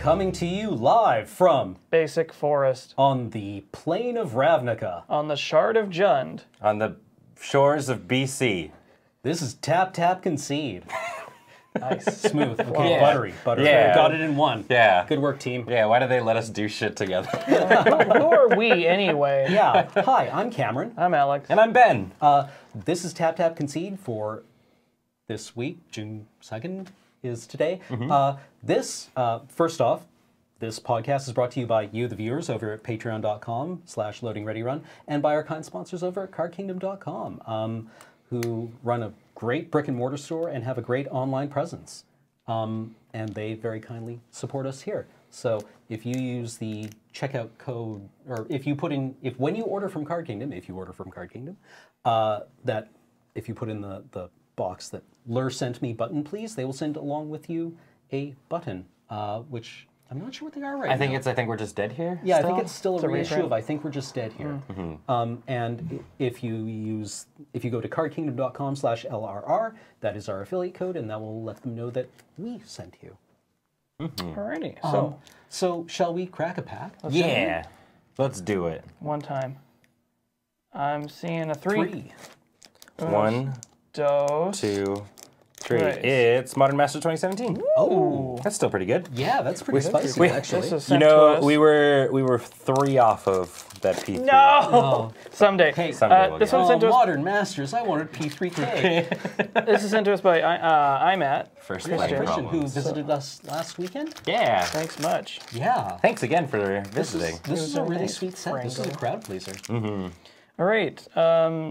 coming to you live from Basic Forest, on the plain of Ravnica, on the Shard of Jund, on the shores of BC. This is Tap Tap Concede. Nice. Smooth. Okay, Yeah. buttery. Yeah. Got it in one. Yeah. Good work, team. Yeah, why do they let us do shit together? Who are we anyway? Yeah. Hi, I'm Cameron. I'm Alex. And I'm Ben. This is Tap Tap Concede for this week. June 2nd is today. First off, this podcast is brought to you by you, the viewers, over at patreon.com/LoadingReadyRun, and by our kind sponsors over at cardkingdom.com, who run a great brick and mortar store and have a great online presence. And they very kindly support us here. So if you use the checkout code, or when you order from Card Kingdom, if you put in the box that Lur sent me button, please, they will send along with you a button, which I'm not sure what they are right now. I think we're just dead here. Yeah, still? I think it's still a reissue reprint. of I Think We're Just Dead Here. And if you go to cardkingdom.com/LRR, that is our affiliate code, and that will let them know that we sent you. Alrighty. So shall we crack a pack? Yeah. Let's do it. One time. I'm seeing a three. One, Dos. 2, 3. Nice. It's Modern Master 2017. Oh, That's still pretty good. yeah, that's pretty spicy, we- actually. This is You sent to know, us. we were 3 off of that P3. No! Oh. Someday. Hey, Someday we'll this get one's sent to us. Modern Masters, I wanted P3K. This is sent to us by IMAT. First Christian. play Christian, who problems. visited us last weekend. Yeah. Thanks much. Yeah. Thanks again for visiting. This is a really Thanks, sweet set. This is a Franco. crowd pleaser. All right.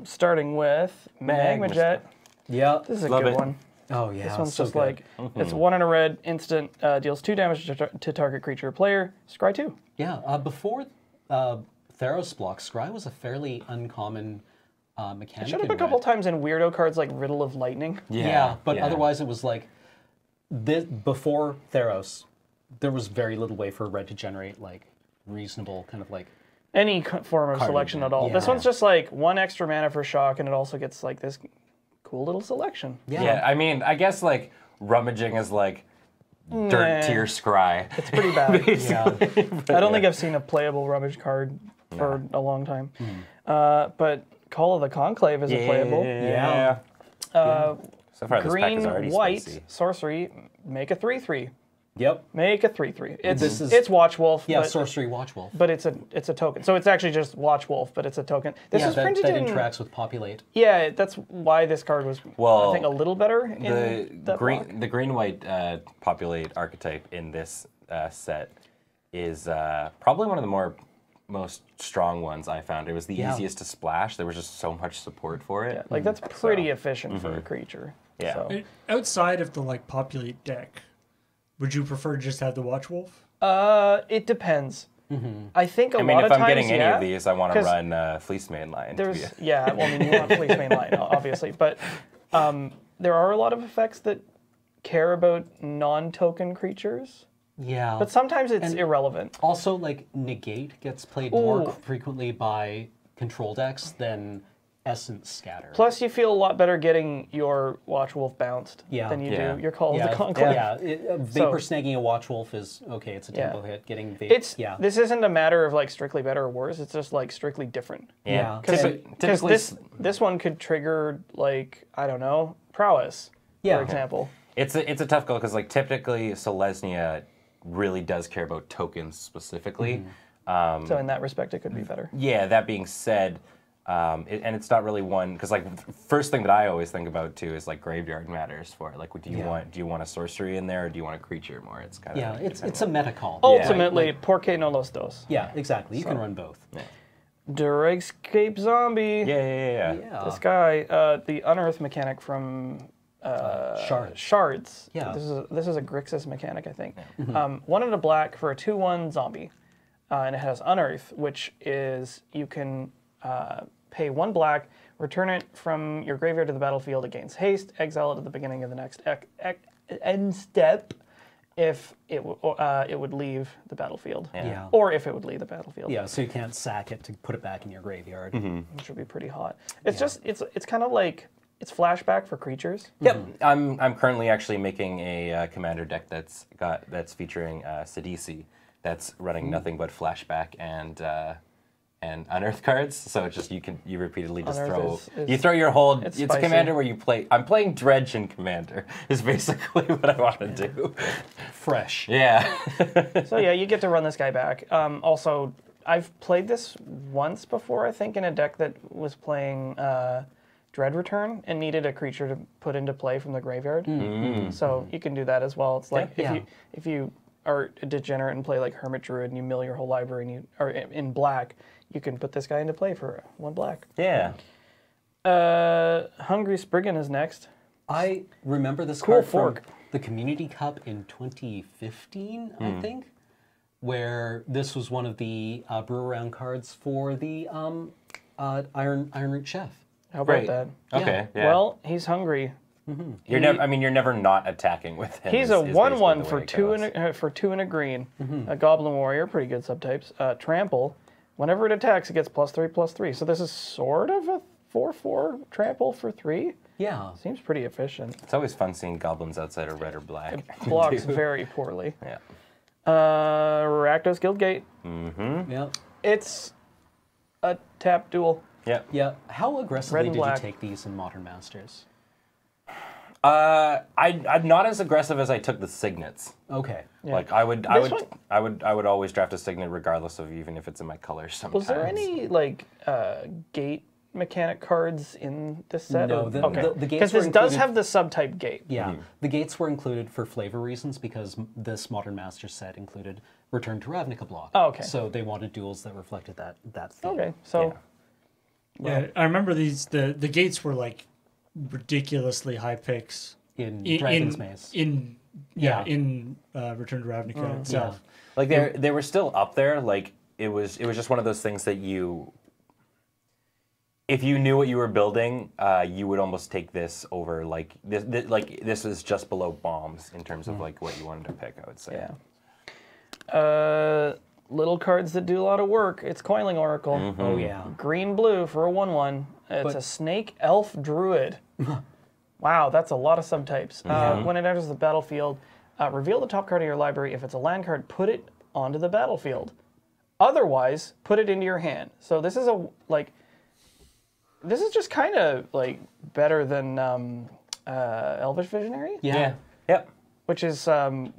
Starting with Magma Jet. Yeah. This is a Love good it. one. Oh, yeah. This one's so just good. like, it's 1 in a red, instant, deals 2 damage to target creature or player, scry 2. Yeah, before Theros block, Scry was a fairly uncommon mechanic. Showed up in a couple Red. times in weirdo cards like Riddle of Lightning. Yeah, but otherwise it was like, before Theros, there was very little way for Red to generate like reasonable kind of like. Any form of Card selection movement, at all. This yeah. one's just like 1 extra mana for shock, and it also gets like this cool little selection. Yeah, I mean, I guess like rummaging is like dirt tier scry. It's pretty bad. Yeah. I don't think I've seen a playable rummage card for a long time. But Call of the Conclave is a playable. Yeah. So far, this pack is Green, already white, spicy. sorcery, make a 3/3. Yep. Make a 3/3. This is- It's Watch Wolf. Yeah, but, Sorcery Watchwolf. but it's a token. So it's actually just Watch Wolf, but it's a token. This Yeah, is that printed in. interacts with Populate. Yeah, that's why this card was, Well, I think, a little better in The that block. green-white populate archetype in this set is probably one of the most strong ones I found. It was the easiest to splash. There was just so much support for it. Yeah, like that's pretty efficient for a creature. Yeah. So. Outside of the like populate deck, would you prefer to just have the Watch Wolf? It depens. I think I mean, lot if of I'm times, getting any yeah, of these, I want to 'cause run Fleece Main Line. There's yeah, well, I mean, you want Fleece Main Line, obviously, but there are a lot of effects that care about non-token creatures, Yeah. but sometimes it's irrelevant. Also, like, Negate gets played more frequently by control decks than Essence Scatter. Plus, you feel a lot better getting your Watch Wolf bounced than you Yeah. do your Call of yeah, the Conclave. yeah. Vapor snagging a Watchwolf is okay. It's a tempo hit. Getting Vapor. This isn't a matter of like strictly better or worse. It's just like strictly different. Yeah. Because Typically, this one could trigger like, I don't know, prowess, Yeah. for example. it's a tough call because like typically Selesnya really does care about tokens specifically. So in that respect, it could be better. Yeah, that being said, and it's not really one because like first thing that I always think about too is like graveyard matters for it. Like, do you want a sorcery in there or do you want a creature more? It's kind of It's a meta call. Ultimately, ¿por qué no los dos? Yeah, exactly. You can run both. Duregscape Zombie. yeah. This guy, the unearth mechanic from Shards. Yeah. This is a Grixis mechanic, I think. 1 and a black for a 2/1 zombie, and it has unearth, which is you can pay 1 black, return it from your graveyard to the battlefield. It gains haste, exile it at the beginning of the next end step. If it would leave the battlefield, Yeah. or if it would leave the battlefield, Yeah, so you can't sack it to put it back in your graveyard. which would be pretty hot. It's just it's kind of like it's flashback for creatures. Yep, I'm currently actually making a commander deck that's featuring TTC that's running nothing but flashback and unearth cards. So it's just you repeatedly just throw your whole. It's a commander where you play. I'm playing Dredge in commander is basically what I want to do. Fresh. Yeah. So yeah, you get to run this guy back. Also, I've played this once before, I think, in a deck that was playing Dread Return and needed a creature to put into play from the graveyard. So you can do that as well. It's like if you are a degenerate and play like Hermit Druid and you mill your whole library and you are in black, you can put this guy into play for 1 black. Yeah. Hungry Spriggan is next. I remember this Cool card fork. from the Community Cup in 2015, I think, where this was one of the brew around cards for the Iron Root Chef. How about Right. that? Okay. Yeah. Well, he's hungry. You're never. I mean, you're never not attacking with him. He's is a basically 1/1 the for way it 2 goes. for 2 and a green. A Goblin Warrior, pretty good subtypes. Trample. Whenever it attacks, it gets +3/+3. So this is sort of a 4/4 trample for 3. Yeah. Seems pretty efficient. It's always fun seeing goblins outside of red or black. It blocks very poorly. Yeah. Rakdos Guildgate. Yeah. It's a tap duel. Yeah. Yeah. How aggressively Red and did you black. take these in Modern Masters? I'm not as aggressive as I took the signets. Okay. Yeah. Like I would always draft a signet regardless of even if it's in my colors sometimes. Was there any like gate mechanic cards in this set? No, or- the gates because were this does included- have the subtype gate. Yeah. The gates were included for flavor reasons because this Modern Masters set included Return to Ravnica block. Oh, okay. So they wanted duels that reflected that theme. Okay, so Yeah, I remember these. The gates were like ridiculously high picks In Dragon's Maze. in Return to Ravnica itself. Like they were still up there. Like it was just one of those things that if you knew what you were building, you would almost take this over. Like this is just below bombs in terms of like what you wanted to pick. I would say. yeah. Little cards that do a lot of work. It's Coiling Oracle. Oh, yeah. Green-blue for a 1/1. It's a Snake Elf Druid. Wow, that's a lot of subtypes. When it enters the battlefield, reveal the top card of your library. If it's a land card, put it onto the battlefield. Otherwise, put it into your hand. So this is this is just kind of like better than Elvish Visionary. Yeah. Yep. Which is 1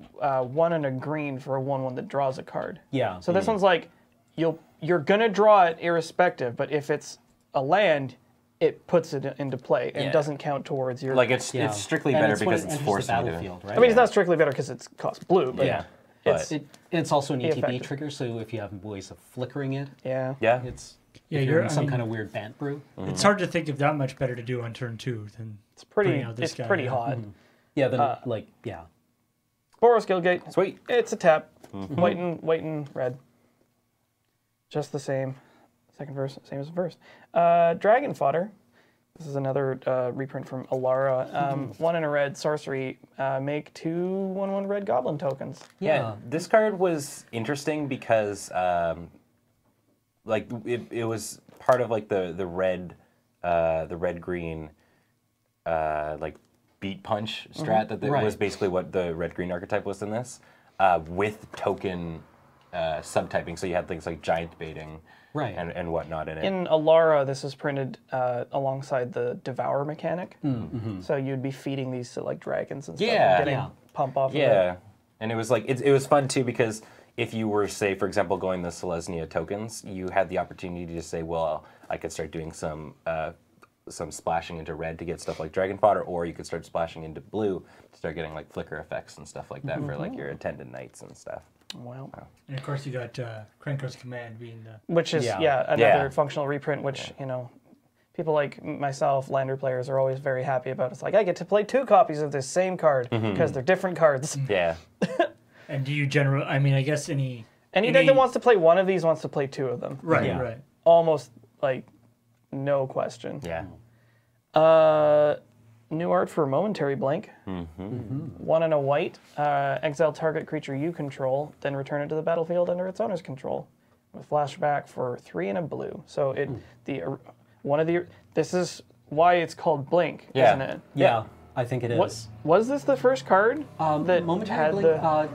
and a green for a 1/1 that draws a card. Yeah. So this one's like, you're gonna draw it irrespective, but if it's a land, it puts it into play and doesn't count towards your. Like it's strictly And better it's when because it it's enters forcing the you to. battlefield, right? I mean, it's not strictly better because it's cost blue, but Yeah. it's It's also an ETB effective. trigger, so if you have ways of flickering it, yeah. Yeah. it's Yeah, if you're in I some mean, kind of weird Bant brew. It's hard to think of that much better to do on turn 2 than It's pretty. bring out this It's guy, pretty yeah. hot. Yeah, then yeah. Boros Guildgate. Sweet. It's a tap. White and red. Just the same. Second verse, same as the first. Dragon Fodder. This is another reprint from Alara. 1 and a red sorcery. Make 2 1/1 red goblin tokens. Yeah, this card was interesting because, like, it was part of like the red green, like beat punch strat that Right. was basically what the red green archetype was in this, with token subtyping. So you had things like giant baiting, Right. and whatnot in it. In Alara, this is printed alongside the Devour mechanic. So you'd be feeding these to like dragons and stuff. Yeah. And getting Yeah. pump off of it. Yeah, and it was like it was fun too because if you were, say, for example, going the Selesnya tokens, you had the opportunity to say, well, I could start doing some splashing into red to get stuff like Dragon Fodder, or you could start splashing into blue to start getting like flicker effects and stuff like that for like your attendant knights and stuff. Wow. And of course, you got Krenko's Command being the. Which is, Yeah. another Yeah. functional reprint, which, people like myself, Lander players, are always very happy about. It's like, I get to play 2 copies of this same card because they're different cards. Yeah, And do you generally? I mean, I guess any Any deck that wants to play one of these wants to play 2 of them. right, Yeah. right. Almost, like, no question. yeah. New art for Momentary Blank. 1 and a white. Exile target creature you control, then return it to the battlefield under its owner's control. With flashback for 3 and a blue. So this is why it's called Blink, Yeah. isn't it? Yeah, I think it is. What was this the first card that Momentary had blink, the?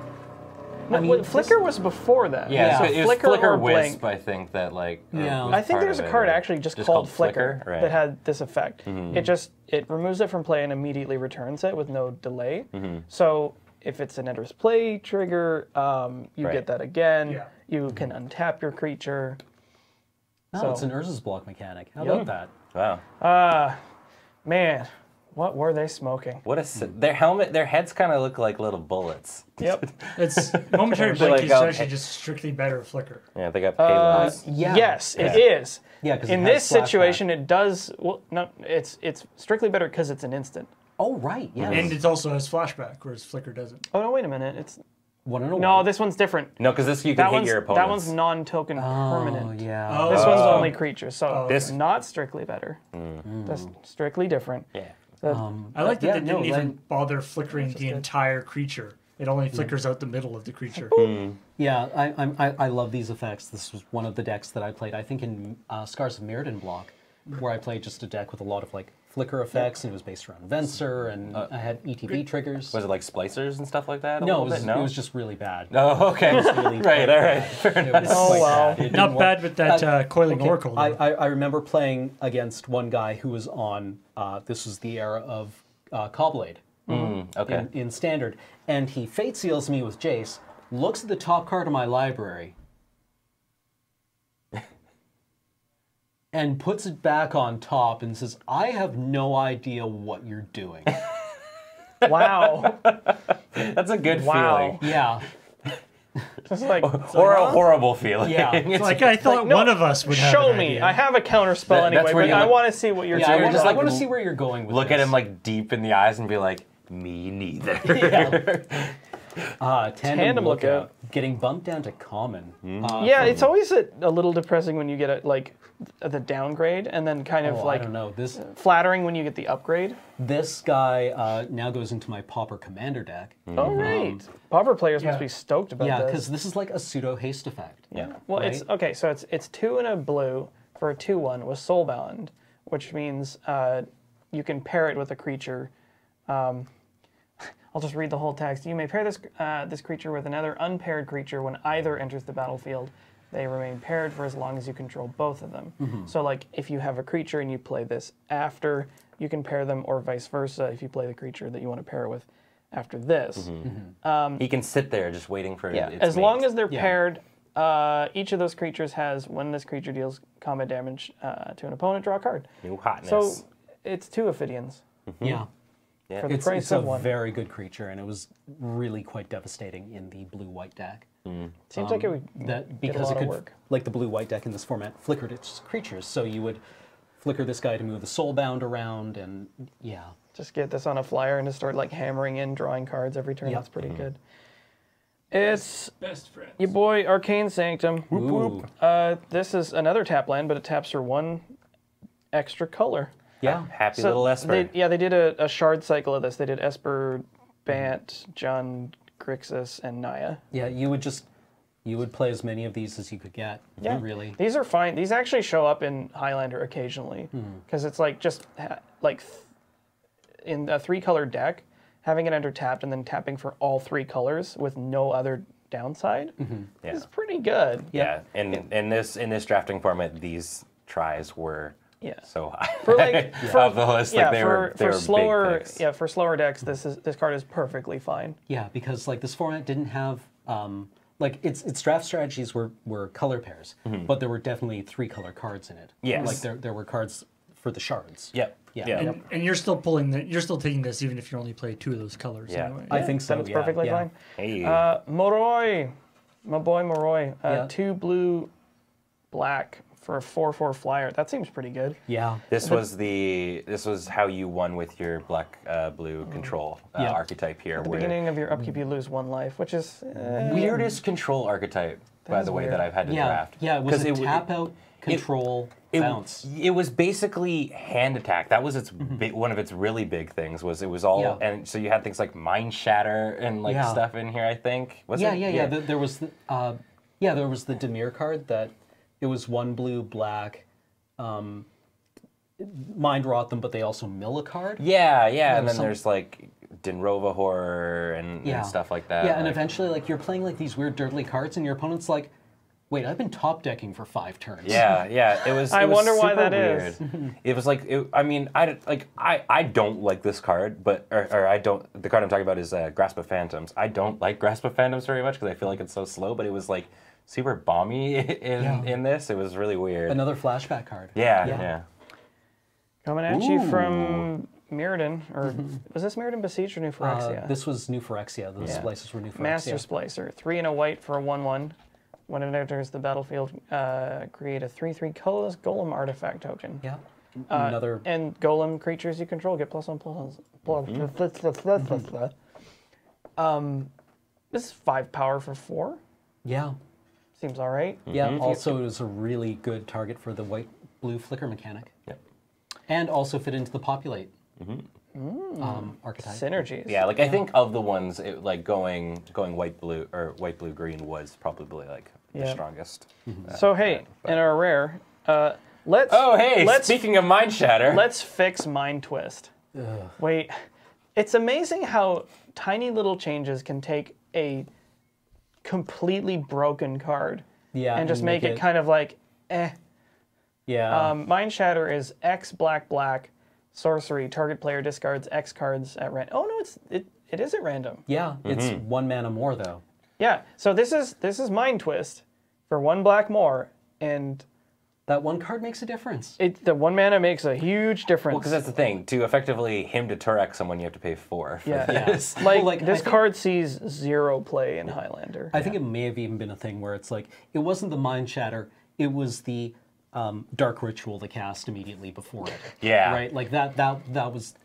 I mean, Flicker was before that. Yeah, so so it was Flicker Flicker or Wisp, Blink. I think that like. Yeah. was I think part there's of a it, card or actually just called Flicker right. that had this effect. It removes it from play and immediately returns it with no delay. So if it's an enters play trigger, you Right. get that again. Yeah. You can untap your creature. No, it's an Urza's block mechanic. How Yep. about that? Wow. Man, what were they smoking? What their heads kind of look like little bullets. Yep. It's momentary They're blink like, is actually just strictly better flicker. Yeah, they got payloads. Yeah. Yes, it is. Yeah, 'cause it in has this situation, flashback. it does. Well, no, it's strictly better because it's an instant. Oh, right, yes. And it also has flashback, whereas flicker doesn't. Oh no, wait a minute. It's One in a no. while. This one's different. No, because this you can That hit one's your opponents. that one's non-token permanent. Oh, yeah. This one's only creatures, so This- it's not strictly better. That's strictly different. Yeah. I like that yeah, they didn't no, even like- bother flickering the entire creature. It only flickers out the middle of the creature. Yeah, I love these effects. This was one of the decks that I played, I think in Scars of Mirrodin block, where I played just a deck with a lot of like flicker effects, and it was based around Venser, and I had ETB triggers. Was it like splicers and stuff like that? a No, little bit? it was just really bad. Oh, okay. really right, all right. Fair It enough. was Oh, quite wow. bad. It didn't Not work. bad with that coiling Okay, oracle. though. I remember playing against one guy who was on, this was the era of Cobblade Okay. in Standard, and he Fate Seals me with Jace, looks at the top card of my library, and puts it back on top and says, I have no idea what you're doing. Wow. That's a good Wow. feeling. Yeah. It's like Or a horrible feeling. Yeah. It's like I thought no, one of us would have show an me. idea. I have a counter spell That's anyway, where but you I look- want to see what you're Yeah, doing. I want to see where you're going with Look this. at him like deep in the eyes and be like, me neither. Tandem Lookout. Lookout. Getting bumped down to common. Yeah, it's always a little depressing when you get it like the downgrade, and then kind of I like don't know. flattering when you get the upgrade. This guy now goes into my Pauper Commander deck. Oh right, Pauper players must yeah. be stoked about Yeah, this. because this is like a pseudo haste effect. Yeah. Well, right? it's okay. So it's 2 and a blue for a 2/1 with Soulbound, which means you can pair it with a creature. I'll just read the whole text. You may pair this creature with another unpaired creature when either enters the battlefield. They remain paired for as long as you control both of them. So, like, if you have a creature and you play this after, you can pair them, or vice versa. If you play the creature that you want to pair it with after this, He can sit there just waiting for yeah, its as long mate. as they're paired, each of those creatures has, when this creature deals combat damage to an opponent, draw a card. New hotness. So it's 2 Ophidians Yeah. for the price It's a of 1. very good creature, and it was really quite devastating in the blue-white deck. Seems like it would That get a because lot it of could, work. like the blue-white deck in this format, flickered its creatures. So you would flicker this guy to move the Soulbound around, and yeah. Just get this on a flyer and just start like hammering in, drawing cards every turn. Yeah. That's pretty good. It's Best friends. your boy Arcane Sanctum. Ooh. This is another tap land, but it taps for 1 extra color. Yeah. Happy little Esper. They did a shard cycle of this. They did Esper, Bant, John, Grixis, and Naya. Yeah, you would play as many of these as you could get. Yeah, Really. These are fine. These actually show up in Highlander occasionally because it's like just in a 3-color deck, having it enter tapped and then tapping for all 3 colors with no other downside Yeah. is pretty good. Yeah. In this drafting format, these tries were so high. For like of the list, yeah, like they were for slower big picks. for slower decks, this card is perfectly fine. Yeah, because like this format didn't have like its draft strategies were color pairs, but there were definitely 3-color cards in it. Yes. Like there were cards for the shards. Yep. Yeah. Yeah. And you're still you're still taking this even if you only play 2 of those colors. Yeah. Anyway. I think so. Then it's yeah, perfectly yeah. fine. Hey. Moroi, my boy Moroi, Yeah. 2 blue, black for a 4/4 flyer. That seems pretty good. Yeah. This was how you won with your black blue control Yeah. archetype here. At the where beginning of your upkeep, you lose 1 life, which is weirdest control archetype, by is the way, weird. that I've had to Yeah. draft. Yeah, it was 'Cause a tap out control bounce. It was basically hand attack. That was its one of its really big things. Was it was all Yeah. and so you had things like Mind Shatter and like Yeah. stuff in here. I think was Yeah, it? yeah. There was the there was the Demir card that it was 1 blue black. mind rot them, but they also mill a card. Yeah, and then there's like Dinrova horror and stuff like that. Yeah, and eventually, like, you're playing like these weird dirtly cards, and your opponent's like, wait, I've been top decking for 5 turns. Yeah, it was. I wonder why super that weird. is. It was like, I mean, I don't like this card, but or I don't. The card I'm talking about is Grasp of Phantoms. I don't like Grasp of Phantoms very much because I feel like it's so slow. But it was like super bomby in this. It was really weird. Another flashback card. Yeah. Coming at you from Mirrodin, or was this Mirrodin Besieged or New Phyrexia? This was New Phyrexia. The splices were New Phyrexia. Master Splicer, 3 and a white for a 1/1. When it enters the battlefield, create a 3/3 colorless Golem artifact token. Yeah. Another. And Golem creatures you control get +1/+. This is 5 power for 4. Yeah. Seems all right. Yeah. Also, it was a really good target for the white-blue flicker mechanic. Yep. And also fit into the populate archetype. Synergies. Yeah, like I think of the ones, like going white blue or white blue green was probably like the strongest. So hey, in our rare, let's. Oh hey, speaking of Mind Shatter, let's fix Mind Twist. Wait, it's amazing how tiny little changes can take a completely broken card and just make it kind of like eh. Yeah. Mind Shatter is X black. Sorcery. Target player discards X cards at random. Oh no, it is at random. Yeah, it's 1 mana more though. Yeah. So this is Mind Twist for 1 black more, and that 1 card makes a difference. The 1 mana makes a huge difference. well, because that's the thing. To effectively him to Turek someone, you have to pay 4 for this. Like this card sees 0 play in Highlander. I think it may have even been a thing where it's like it wasn't the Mind Shatter, it was the Dark Ritual to cast immediately before it. Yeah. Right? Like that was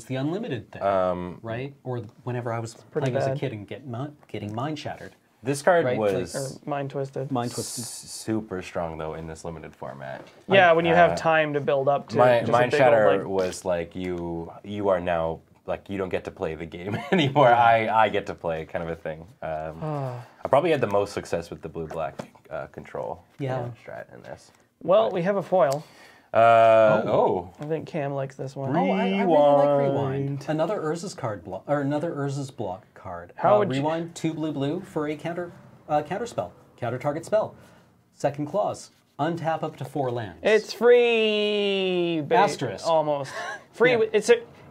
the unlimited thing. Right? Or whenever I was playing as a kid and getting Mind Shattered. This card Right, was Or Mind Twisted. Mind Twisted. super strong though in this limited format. Yeah, when you have time to build up to Mind Shatter was like you are now like you don't get to play the game anymore. I get to play kind of a thing. I probably had the most success with the blue-black control strat in this. Well, we have a foil. I think Cam likes this one. Oh, I really like Rewind. Another Urza's card block, or another Urza's block card. How would Rewind 2 blue for a counter spell, counter target spell. Second clause, untap up to 4 lands. It's free. Asterisk. Almost free.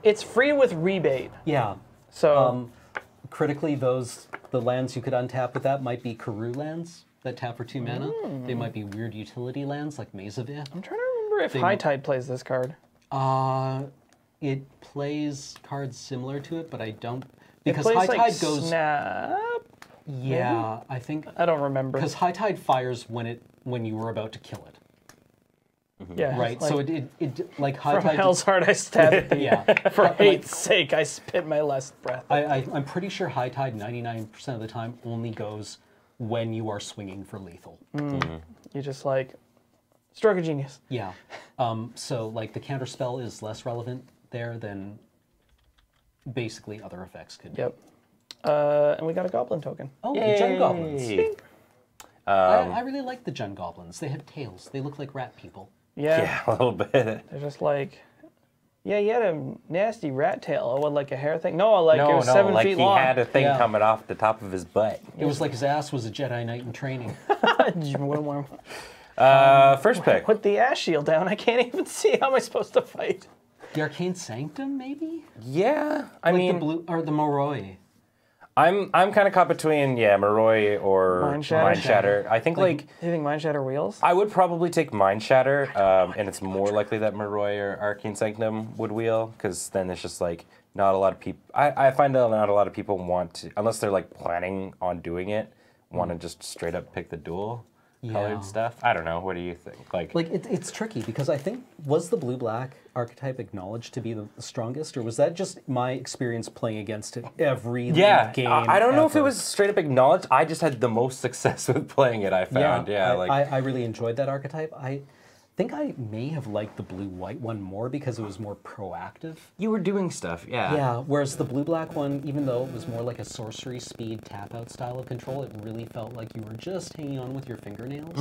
It's free with rebate. Yeah. So critically, the lands you could untap with that might be Karoo lands that tap for 2 mana. They might be weird utility lands like Mazavir. I'm trying to remember if High Tide plays this card. It plays cards similar to it, but I don't Because High like Tide goes. Snap. Yeah, maybe? I think I don't remember. because High Tide fires when you were about to kill it. Yeah. Right. Like, So it like High from Tide. Hell's Heart, I stabbed thee. Yeah. For hate's sake, I spit my last breath. I'm pretty sure High Tide 99% of the time only goes when you are swinging for lethal. You just like stroke of genius. Yeah. So like the counter spell is less relevant there than basically other effects could be. Yep. And we got a goblin token. Oh, the Jun Goblins. Spink. I really like the Jun Goblins. They have tails. They look like rat people. Yeah. a little bit. They're just like, yeah, you had a nasty rat tail. Oh, what, like a hair thing? No, like it was 7 like feet he long. had a thing coming off the top of his butt. It was like his ass was a Jedi Knight in training. First pick. Put the ash shield down. I can't even see. How am I supposed to fight? The Arcane Sanctum, maybe? Yeah, I Like mean, the blue or the Moroi. I'm kind of caught between Moroi or Mind Shatter. I think like Do you think Mind Shatter wheels? I would probably take Mind Shatter, and it's more likely that Moroi or Arcane Sanctum would wheel, because then it's just like not a lot of people. I find that not a lot of people want to, unless they're like planning on doing it, want to just straight up pick the dual colored stuff. I don't know. What do you think? Like it's tricky because I think, was the blue-black archetype acknowledged to be the strongest, or was that just my experience playing against it every game? I don't know if it ever? was straight up acknowledged. I just had the most success with playing it. I found, I really enjoyed that archetype. think I may have liked the blue-white one more because it was more proactive. You were doing stuff, yeah. Yeah, whereas the blue-black one, even though it was more like a sorcery speed tap-out style of control, it really felt like you were just hanging on with your fingernails.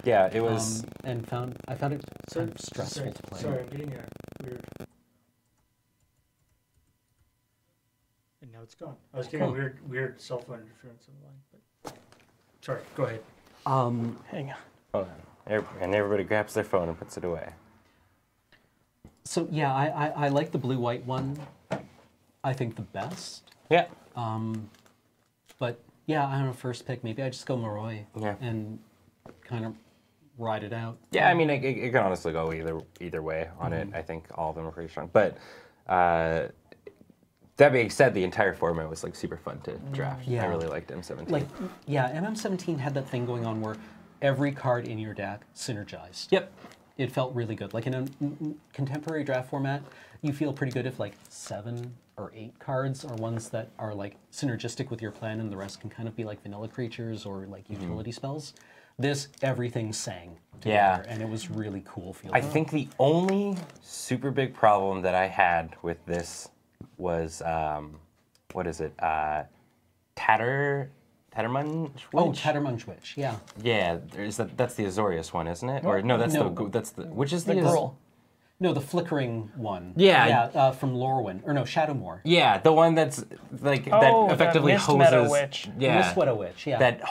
Yeah, it was... And I found it kind of stressful to play. Sorry, I'm getting a weird... And now it's gone. I was getting a weird cell phone interference on the line. But... Sorry, go ahead. Hang on. Hold on. And everybody grabs their phone and puts it away. So yeah, I like the blue-white one, I think the best. Yeah. But yeah, I don't know, first pick, maybe I just go Moroi and kind of ride it out. Yeah, I mean, it can honestly go either way on it. I think all of them are pretty strong. But that being said, the entire format was like super fun to draft. Yeah. I really liked M17. Like, yeah, MM17 had that thing going on where every card in your deck synergized. Yep. It felt really good. Like in a contemporary draft format, you feel pretty good if like 7 or 8 cards are ones that are like synergistic with your plan and the rest can kind of be like vanilla creatures or like utility spells. This, everything sang together, and it was really cool feeling. I think the only super big problem that I had with this was, what is it? Tattermunch? Oh, Tattermunch Witch, yeah. Yeah, that's the Azorius one, isn't it? Or no, that's the which is the girl. No, the flickering one. Yeah. Yeah, from Lorwyn. Or no, Shadowmoor. Yeah, the one that's like that effectively Mist Meadow hoses. Witch. Yeah. Mist Meadow Witch, yeah. That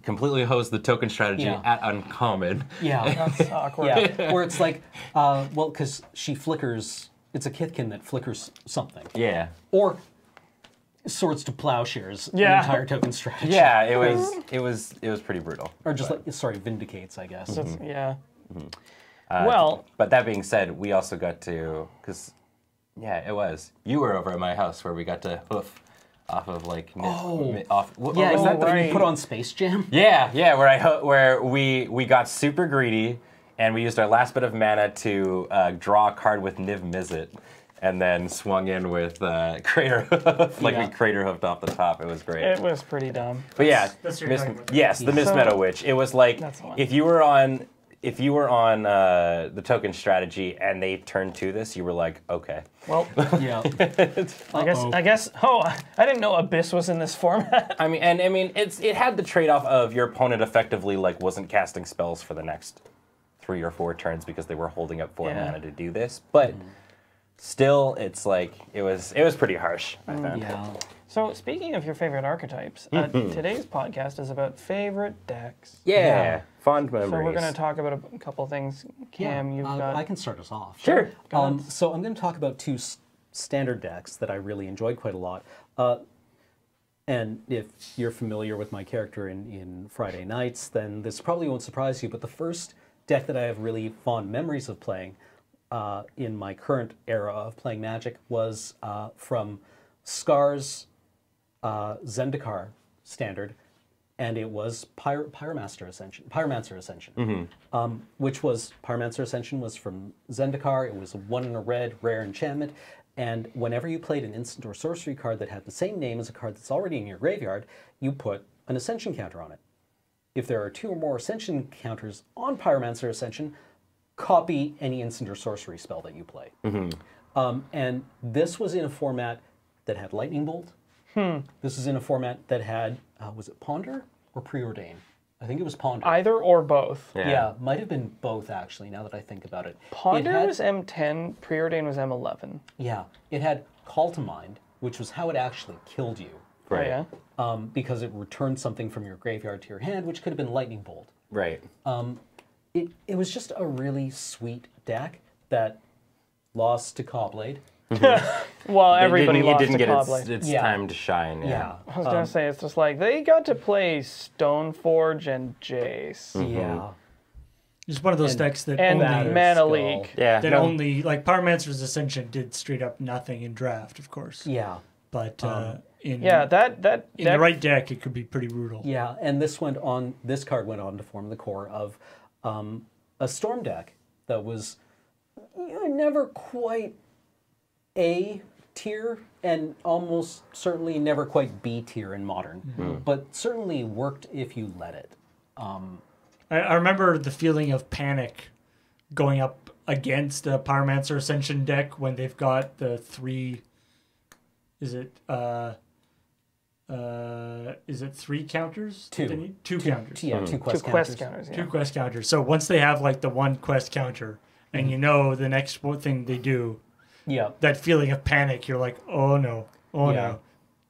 completely hoses the token strategy at uncommon. Yeah. That's awkward. Yeah, where it's like, well, because she flickers, it's a Kithkin that flickers something. Yeah. Or Swords to Plowshares, the entire token strategy. Yeah, it was pretty brutal. Or just like, sorry, Vindicates, I guess. Yeah. Well, but that being said, we also got to, because, yeah, it was. You were over at my house where we got to hoof off of like, off. What Yeah, was is that the thing right. you put on Space Jam? Yeah, where we got super greedy and we used our last bit of mana to draw a card with Niv Mizzet. And then swung in with Crater Hoof, we Crater Hoofed off the top. It was great. it was pretty dumb. But yeah, That's your Mist, talking about. yes, the Mist Meadow Witch. It was like That's the one. if you were on the token strategy and they turned to this, you were like, okay. Well, Yeah. I guess. Oh, I didn't know Abyss was in this format. I mean, it had the trade-off of your opponent effectively like wasn't casting spells for the next 3 or 4 turns because they were holding up 4 mana to do this, but. Still, it's like it was pretty harsh, I found. Yeah. So, speaking of your favorite archetypes, today's podcast is about favorite decks. Yeah, fond memories. So we're going to talk about a couple things. Cam, you've got. I can start us off. Sure. So I'm going to talk about 2 standard decks that I really enjoyed quite a lot. And if you're familiar with my character in Friday Nights, then this probably won't surprise you. But the first deck that I have really fond memories of playing in my current era of playing Magic was from Scar's Zendikar standard, and it was Pyromancer Ascension. Which was Pyromancer Ascension was from Zendikar. It was a 1 and a red rare enchantment, and whenever you played an instant or sorcery card that had the same name as a card that's already in your graveyard, you put an Ascension counter on it. If there are 2 or more Ascension counters on Pyromancer Ascension, copy any instant or sorcery spell that you play. And this was in a format that had Lightning Bolt. This is in a format that had, was it Ponder or Preordain? I think it was Ponder. Either or both. Yeah, might have been both actually, now that I think about it. Ponder was M10, Preordain was M11. Yeah, it had Call to Mind, which was how it actually killed you. Right. Oh, yeah? Because it returned something from your graveyard to your hand, which could have been Lightning Bolt. Right. It was just a really sweet deck that lost to Cobblade. Well, everybody lost it didn't to get Cobblade. its time to shine. Yeah. I was going to say, it's just like, they got to play Stoneforge and Jace. Yeah. It's one of those decks that And only, Mana Leak. Yeah. that no. only like Pyromancer's Ascension did straight up nothing in draft, of course. Yeah. But in that in the right deck, it could be pretty brutal. Yeah, and this card went on to form the core of a Storm deck that was never quite A tier and almost certainly never quite B tier in Modern, but certainly worked if you let it. I remember the feeling of panic going up against a Pyromancer Ascension deck when they've got the 3. Is it 3 counters? Two. They need? 2 counters. Yeah, two quest Two counters. quest counters. Yeah. 2 quest counters. So once they have like the 1 quest counter, and you know the next thing they do, Yeah. that feeling of panic, you're like, oh no, Yeah.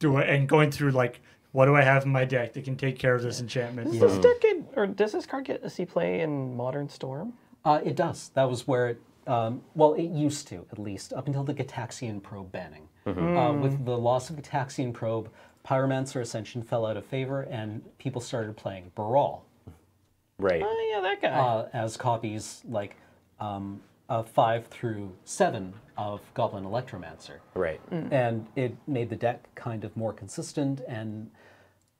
no. And going through like, what do I have in my deck that can take care of this enchantment? Does this deck get, or does this card get a C play in Modern Storm? It does. That was where it, well, it used to, at least, up until the Gitaxian Probe banning. With the loss of Gitaxian Probe, Pyromancer Ascension fell out of favor, and people started playing Baral Right. Oh, yeah, that guy. as copies like 5 through 7 of Goblin Electromancer. Right. And it made the deck kind of more consistent, and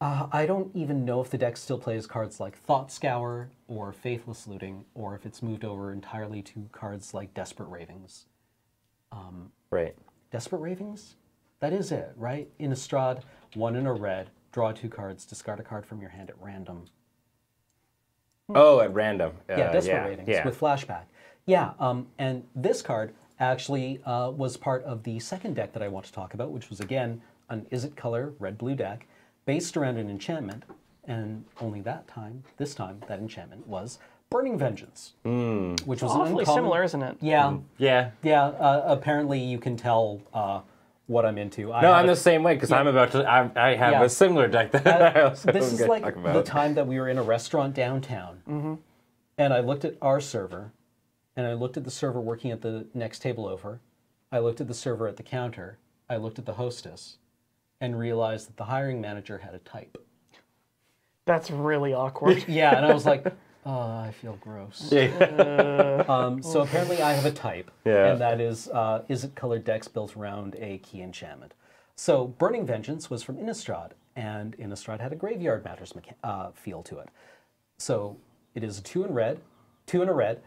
I don't even know if the deck still plays cards like Thought Scour or Faithless Looting, or if it's moved over entirely to cards like Desperate Ravings. Right. Desperate Ravings? That is it, right? Innistrad, 1 in a red, draw 2 cards, discard a card from your hand at random. Oh, at random. Yeah, Desperate yeah, Ravings yeah. with flashback. Yeah, and this card actually was part of the second deck that I want to talk about, which was, again, an Izzet color red-blue deck based around an enchantment, and only this time, that enchantment was Burning Vengeance, which was an Awfully uncommon... similar, isn't it? Yeah, Yeah. yeah. Apparently, you can tell what I'm into. No, I'm the same way because I'm about to. I have Yeah. a similar deck that I also This is gonna like talk about. the time that we were in a restaurant downtown, and I looked at our server, and I looked at the server working at the next table over. I looked at the server at the counter. I looked at the hostess, and realized that the hiring manager had a type. That's really awkward. Yeah, and I was like, oh, I feel gross. So apparently I have a type, Yeah. and that is it colored decks built around a key enchantment. So Burning Vengeance was from Innistrad, and Innistrad had a Graveyard Matters feel to it. So it is a 2 in red, 2 in a red,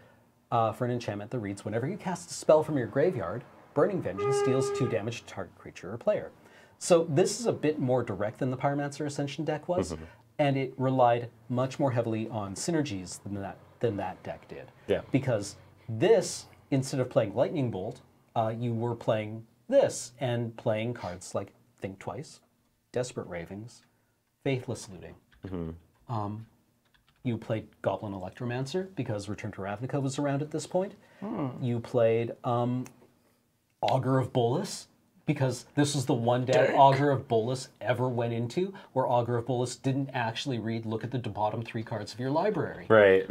for an enchantment that reads, whenever you cast a spell from your graveyard, Burning Vengeance deals 2 damage to target creature or player. So this is a bit more direct than the Pyromancer Ascension deck was, and it relied much more heavily on synergies than that deck did. Yeah. Because this, instead of playing Lightning Bolt, you were playing this and playing cards like Think Twice, Desperate Ravings, Faithless Looting. You played Goblin Electromancer because Return to Ravnica was around at this point. You played Augur of Bolas, because this was the one deck Augur of Bolas ever went into, where Augur of Bolas didn't actually read, look at the bottom 3 cards of your library. Right.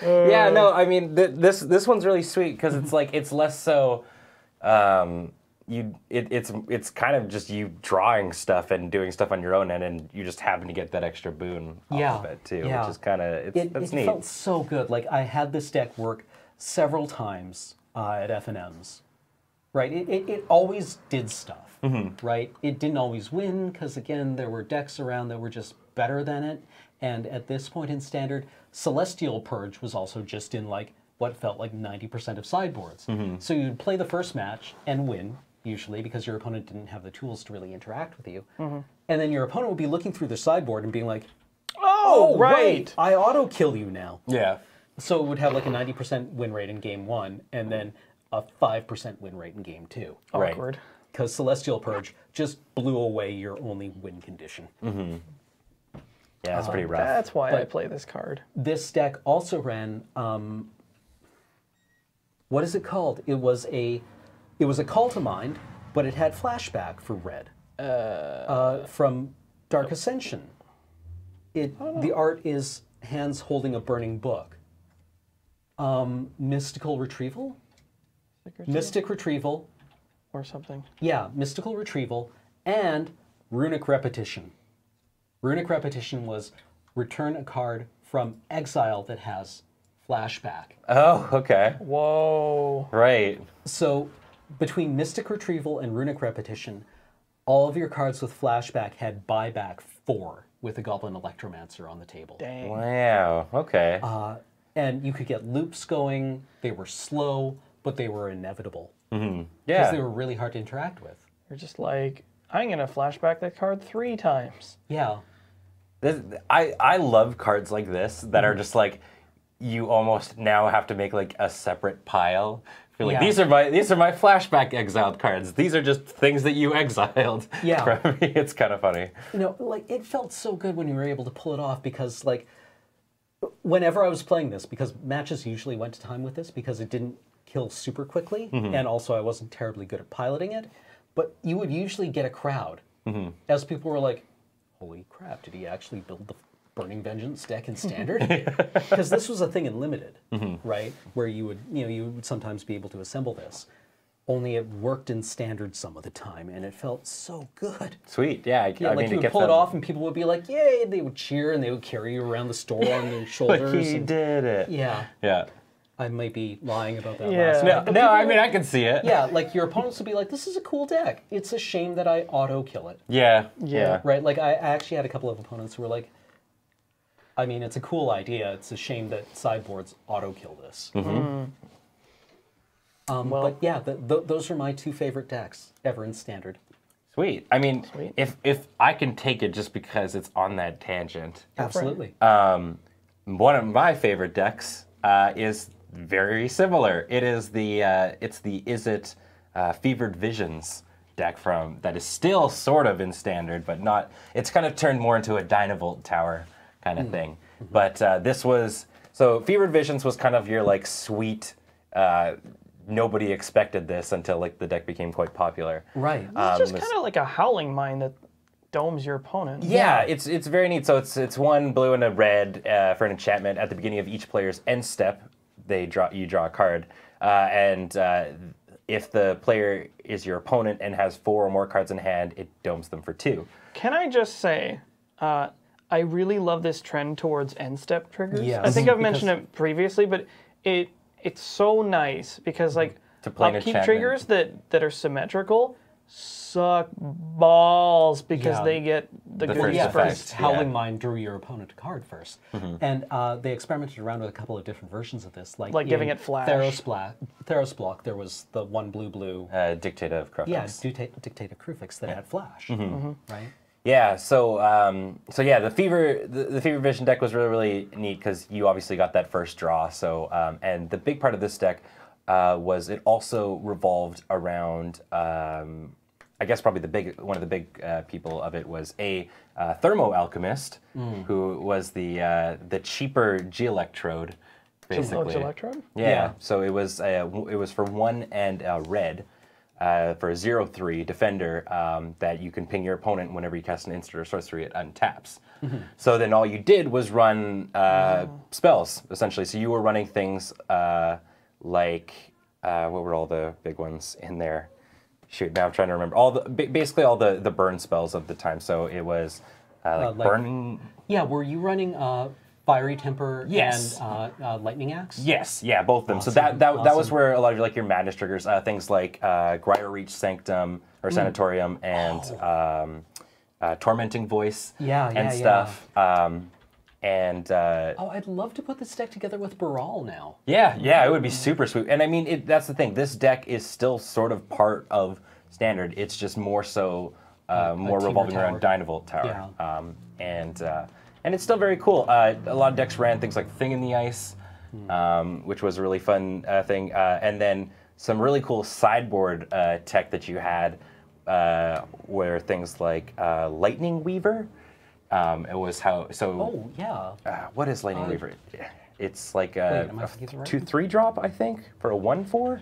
Yeah, no, I mean, this one's really sweet because it's like, it's less so, it's kind of just you drawing stuff and doing stuff on your own end, and you just happen to get that extra boon off of it too, which is kind of, that's neat. It felt so good. Like, I had this deck work several times at F&Ms. Right, it always did stuff, right? It didn't always win, because again, there were decks around that were just better than it, and at this point in Standard, Celestial Purge was also just in like what felt like 90% of sideboards. So you'd play the first match and win, usually, because your opponent didn't have the tools to really interact with you. And then your opponent would be looking through their sideboard and being like, oh, right, I auto-kill you now. Yeah. So it would have like a 90% win rate in game 1, and then a 5% win rate in game 2. Awkward. Because Celestial Purge just blew away your only win condition. Yeah, that's pretty rough. That's why I play this card. This deck also ran, what is it called? It was a Call to Mind, but it had flashback for red from Dark Ascension. The art is hands holding a burning book. Mystical Retrieval? Mystic Retrieval. Or something. Yeah, Mystical Retrieval and Runic Repetition. Runic Repetition was return a card from exile that has flashback. Oh, okay. Whoa. Right. So between Mystic Retrieval and Runic Repetition, all of your cards with flashback had buyback 4 with a Goblin Electromancer on the table. Dang. Wow. Okay. And you could get loops going. They were slow, but they were inevitable. Yeah. Because they were really hard to interact with. You're just like, I'm going to flashback that card 3 times. Yeah. I love cards like this that are just like, you almost now have to make like a separate pile. You're like, Yeah. these are my flashback exiled cards. These are just things that you exiled. Yeah. From me. It's kind of funny. You know, like, it felt so good when you were able to pull it off because, like, whenever I was playing this, because matches usually went to time with this because it didn't kill super quickly, and also I wasn't terribly good at piloting it, but you would usually get a crowd as people were like, holy crap, did he actually build the Burning Vengeance deck in Standard? Because this was a thing in Limited, right? Where you would sometimes be able to assemble this. Only it worked in Standard some of the time, and it felt so good. Sweet, yeah. Yeah, I like mean, you it would pull it them- off, and people would be like, "Yay!" And they would cheer, and they would carry you around the store on their shoulders. Like he and- did it. Yeah, Yeah. I might be lying about that. Yeah. Last No, one. But no, people I mean, would- I can see it. Yeah, like your opponents would be like, "This is a cool deck. It's a shame that I auto kill it." Yeah. Yeah. Right? Like I actually had a couple of opponents who were like, "I mean, it's a cool idea. It's a shame that sideboards auto kill this." But yeah, those are my two favorite decks ever in Standard. Sweet. I mean, Sweet. if I can take it just because it's on that tangent, Absolutely. one of my favorite decks is very similar. It is the Izzet Fevered Visions deck from that is still sort of in Standard, but not. It's kind of turned more into a Dynavolt Tower kind of thing. But this was so Fevered Visions was kind of your like sweet. Nobody expected this until like the deck became quite popular. Right. It's just kind of like a Howling Mine that domes your opponent. Yeah, it's very neat. So it's one blue and a red for an enchantment. At the beginning of each player's end step, you draw a card, and if the player is your opponent and has 4 or more cards in hand, it domes them for 2. Can I just say, I really love this trend towards end step triggers. Yes, I think I've because- mentioned it previously, but it's so nice because like To play an upkeep enchantment. triggers that are symmetrical suck balls because Yeah. they get the The good first Yeah, effect. first Howling yeah. Mine drew your opponent a card first. And they experimented around with a couple of different versions of this. Like giving in it flash. Theros Block, there was the one blue. Dictate of Crufix. Yeah, Dictate of Crufix that had flash. Right? Yeah, so yeah, the Fever Vision deck was really neat because you obviously got that first draw. So and the big part of this deck was it also revolved around I guess probably one of the big people of it was a Thermo Alchemist who was the cheaper Geolectrode basically. Electrode? Yeah. So it was for 1 and red. For a 0/3 defender that you can ping your opponent whenever you cast an instant or sorcery, it untaps. So then all you did was run spells, essentially. So you were running things like, what were all the big ones in there? Shoot, now I'm trying to remember. Basically all the burn spells of the time. So it was like burning... Yeah, were you running Fiery Temper Yes. and Lightning Axe? Yes, yeah, both of them. So Awesome, that was awesome. where a lot of like your madness triggers, things like Grier Reach Sanctum or Sanatorium and Tormenting Voice Yeah, and yeah, stuff. Oh, I'd love to put this deck together with Baral now. Yeah, it would be super sweet. And I mean, that's the thing. This deck is still sort of part of Standard. It's just more so more Temur revolving tower. around Dynavolt Tower. Yeah. And it's still very cool. A lot of decks ran things like Thing in the Ice, which was a really fun thing. And then some really cool sideboard tech that you had were things like Lightning Weaver. It was how... So, Oh, yeah. what is Lightning Weaver? It's like Wait, a am I thinking the right 2/3 drop, I think, for a 1/4.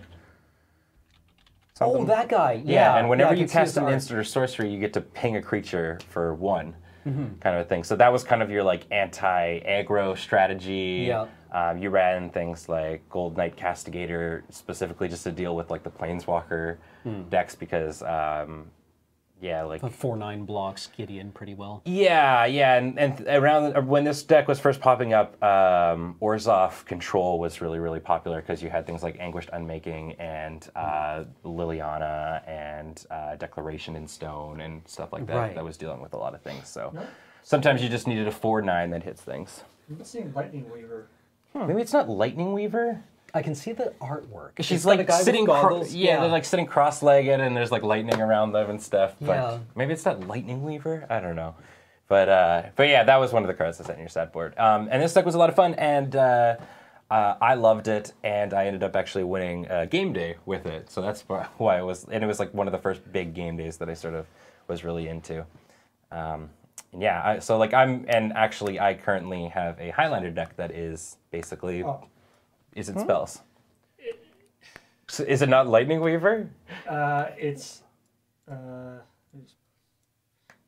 Oh, that guy. Yeah, Yeah. and whenever I you can see his cast an art. instant or sorcery, you get to ping a creature for 1, kind of a thing. So that was kind of your like anti-aggro strategy. Yeah. You ran things like Gold Knight Castigator specifically just to deal with like the Planeswalker decks because, like The 4/9 blocks Gideon pretty well. yeah, and around when this deck was first popping up, Orzhov Control was really popular because you had things like Anguished Unmaking and Liliana and Declaration in Stone and stuff like that. Right. That was dealing with a lot of things. So sometimes you just needed a 4/9 that hits things. I'm not seeing Lightning Weaver. Maybe it's not Lightning Weaver. I can see the artwork. She's It's got a like guy with sitting, goggles. they're like sitting cross-legged, and there's like lightning around them and stuff. But Yeah. maybe it's not Lightning Weaver. I don't know. But yeah, that was one of the cards that's in your sideboard. And this deck was a lot of fun, and I loved it, and I ended up actually winning game day with it. So that's why it was, and it was like one of the first big game days that I sort of was really into. And yeah, so like actually I currently have a Highlander deck that is basically, is it spells? So is it not Lightning Weaver?